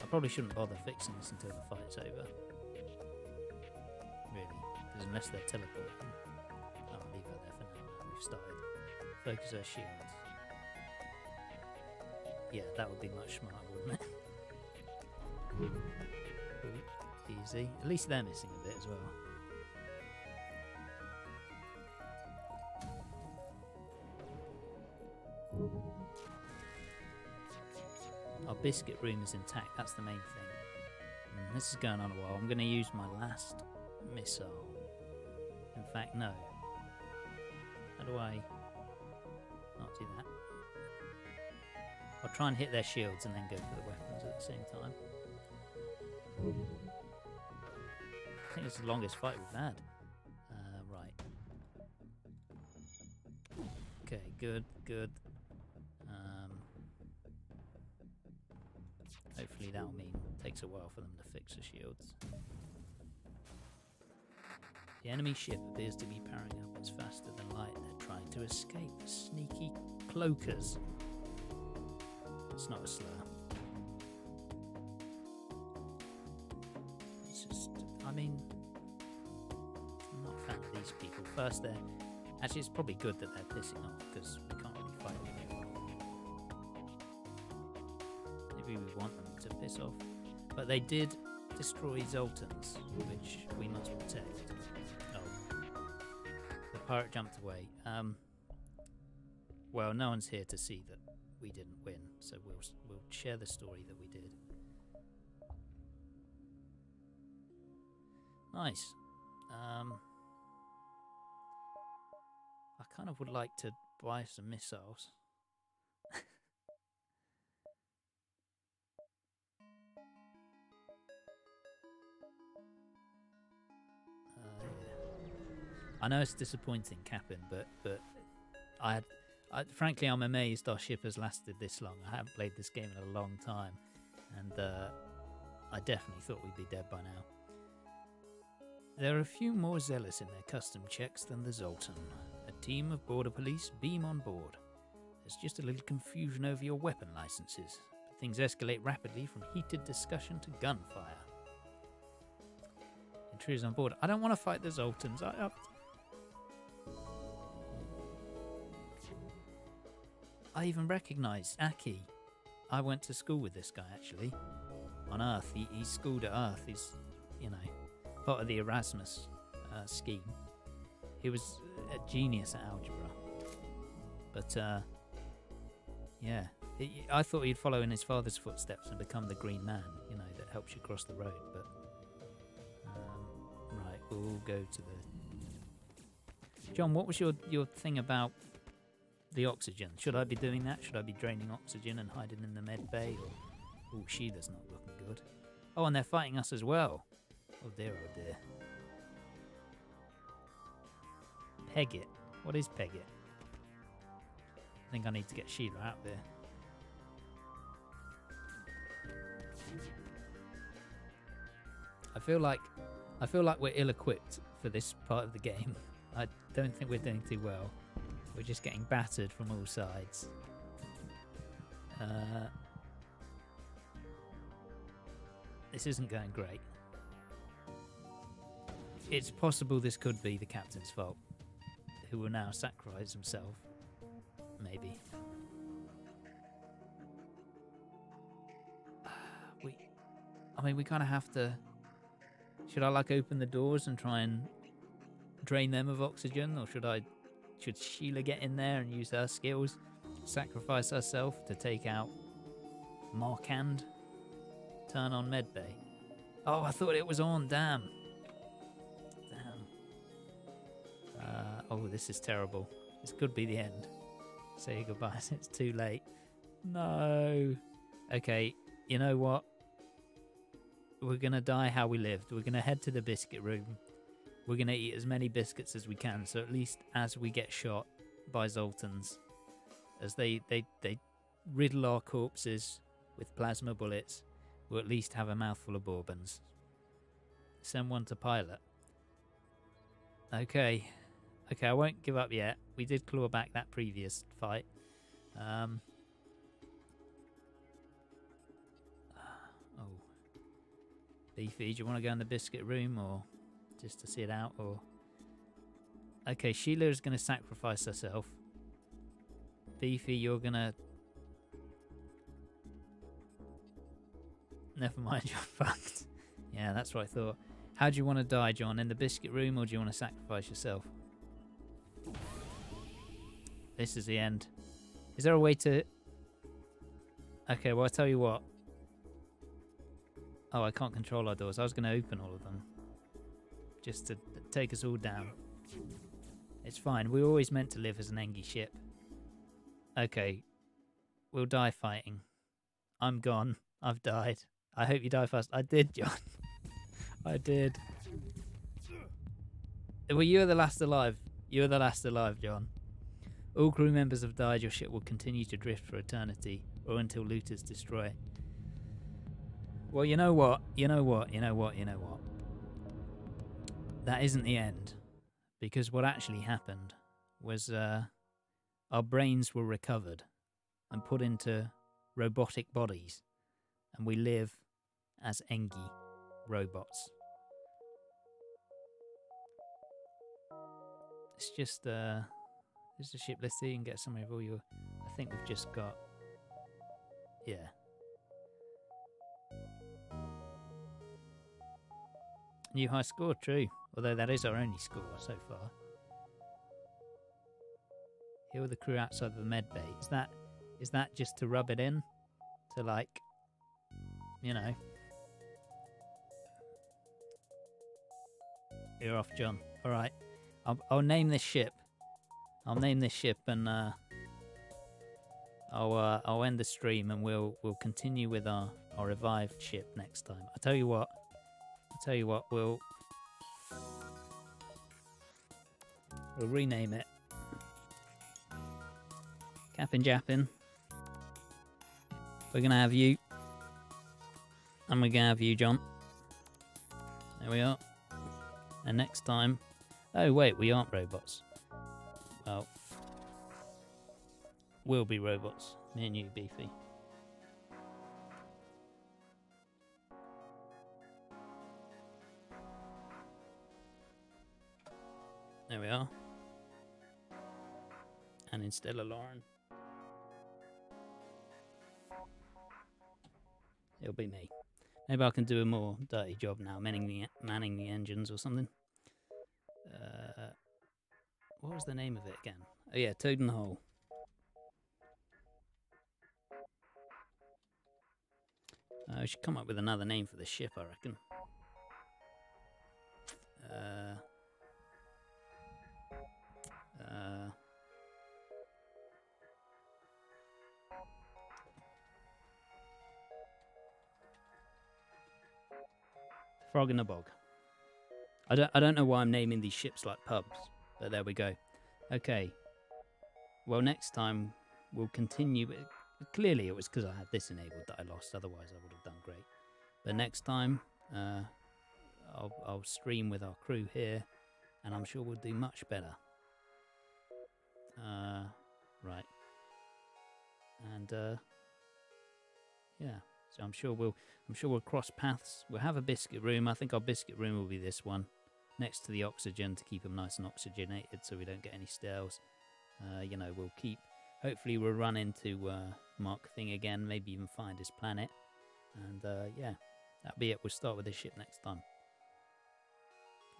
I probably shouldn't bother fixing this until the fight's over. Really, because unless they're teleporting, I'll leave her there for now. We've started. Focus her shields. Yeah, that would be much smarter, wouldn't it? Easy. At least they're missing a bit as well. Our biscuit room is intact, that's the main thing. This is going on a while. I'm going to use my last missile. In fact, no. How do I not do that? I'll try and hit their shields and then go for the weapons at the same time. I think it's the longest fight we've had. Right. Okay, good, good. Hopefully that'll mean it takes a while for them to fix the shields. The enemy ship appears to be powering up. It's faster than light. They're trying to escape. Sneaky cloakers. It's not a slur. It's just, I mean, I'm not a fan of these people. First, they're... Actually, it's probably good that they're pissing off, because we can't really fight them anymore. Maybe we want them to piss off. But they did destroy Zoltans, which we must protect. Oh. The pirate jumped away. Well, no one's here to see that we didn't win, so we'll share the story that we did. Nice. I kind of would like to buy some missiles. I know it's disappointing, Captain, but frankly, I'm amazed our ship has lasted this long. I haven't played this game in a long time, and I definitely thought we'd be dead by now. There are a few more zealous in their custom checks than the Zoltan. A team of border police beam on board. There's just a little confusion over your weapon licenses, but things escalate rapidly from heated discussion to gunfire. Intruders on board. I don't want to fight the Zoltans. I even recognise Aki. I went to school with this guy, actually. On Earth. He's schooled at Earth. He's, you know, part of the Erasmus scheme. He was a genius at algebra. But, yeah. I thought he'd follow in his father's footsteps and become the Green Man, you know, that helps you cross the road, but right, we'll go to the... John, what was your thing about the oxygen? Should I be doing that? Should I be draining oxygen and hiding in the med bay? Or... Oh, Sheila's not looking good. Oh, and they're fighting us as well. Oh dear, oh dear. Peg it. What is peg it? I think I need to get Sheila out there. I feel like we're ill-equipped for this part of the game. I don't think we're doing too well. We're just getting battered from all sides. This isn't going great. It's possible this could be the captain's fault, who will now sacrifice himself. Maybe. We kind of have to... Should I like open the doors and try and drain them of oxygen, or should Sheila get in there and use her skills, sacrifice herself to take out Markand, turn on medbay? Oh, I thought it was on. Damn. Oh, this is terrible. This could be the end. Say goodbye. It's too late. No. Okay, you know what? We're going to die how we lived. We're going to head to the biscuit room. We're going to eat as many biscuits as we can, so at least as we get shot by Zoltans, as they riddle our corpses with plasma bullets, we'll at least have a mouthful of bourbons. Send one to pilot. Okay, I won't give up yet. We did claw back that previous fight. Oh. Beefy, do you want to go in the biscuit room, or just to see it out, or... Okay, Sheila is going to sacrifice herself. Beefy, you're going to... Never mind, you're fucked. Yeah, that's what I thought. How do you want to die, John? In the biscuit room, or do you want to sacrifice yourself? This is the end. Is there a way to... Okay, well, I'll tell you what. Oh, I can't control our doors. I was going to open all of them. Just to take us all down. It's fine. We were always meant to live as an Engi ship. Okay. We'll die fighting. I'm gone. I've died. I hope you die fast. I did, John. I did. Well, you are the last alive. You are the last alive, John. All crew members have died. Your ship will continue to drift for eternity, or until looters destroy. Well, you know what? That isn't the end. Because what actually happened was our brains were recovered and put into robotic bodies. And we live as Engi robots. It's just, there's a ship. Let's see and get some of all your... I think we've just got... Yeah. New high score, true. Although that is our only score so far. Here are the crew outside of the med bay. Is that just to rub it in? To like, you know. You're off, John. Alright. I'll name this ship. I'll name this ship and I'll end the stream and we'll continue with our revived ship next time. I'll tell you what, we'll rename it. Cap'n Jappin'. We're gonna have you. And we're gonna have you, John. There we are. And next time... Oh wait, we aren't robots. Well, we'll be robots. Me and you, Beefy. There we are. And instead of Lauren, it'll be me. Maybe I can do a more dirty job now, manning the engines or something. What was the name of it again? Oh yeah, Toad in the Hole. I should come up with another name for the ship, I reckon. Frog in the Bog. I don't know why I'm naming these ships like pubs, but there we go. Okay. Well, next time we'll continue. Clearly, it was because I had this enabled that I lost. Otherwise, I would have done great. But next time, I'll stream with our crew here, and I'm sure we'll do much better. Right. And yeah. So I'm sure we'll cross paths. We'll have a biscuit room. I think our biscuit room will be this one, next to the oxygen to keep them nice and oxygenated, so we don't get any stales. You know, we'll keep. Hopefully, we'll run into Mark Fing again. Maybe even find his planet. And yeah, that'll be it. We'll start with this ship next time.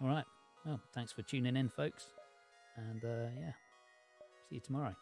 All right. Well, thanks for tuning in, folks. And yeah, see you tomorrow.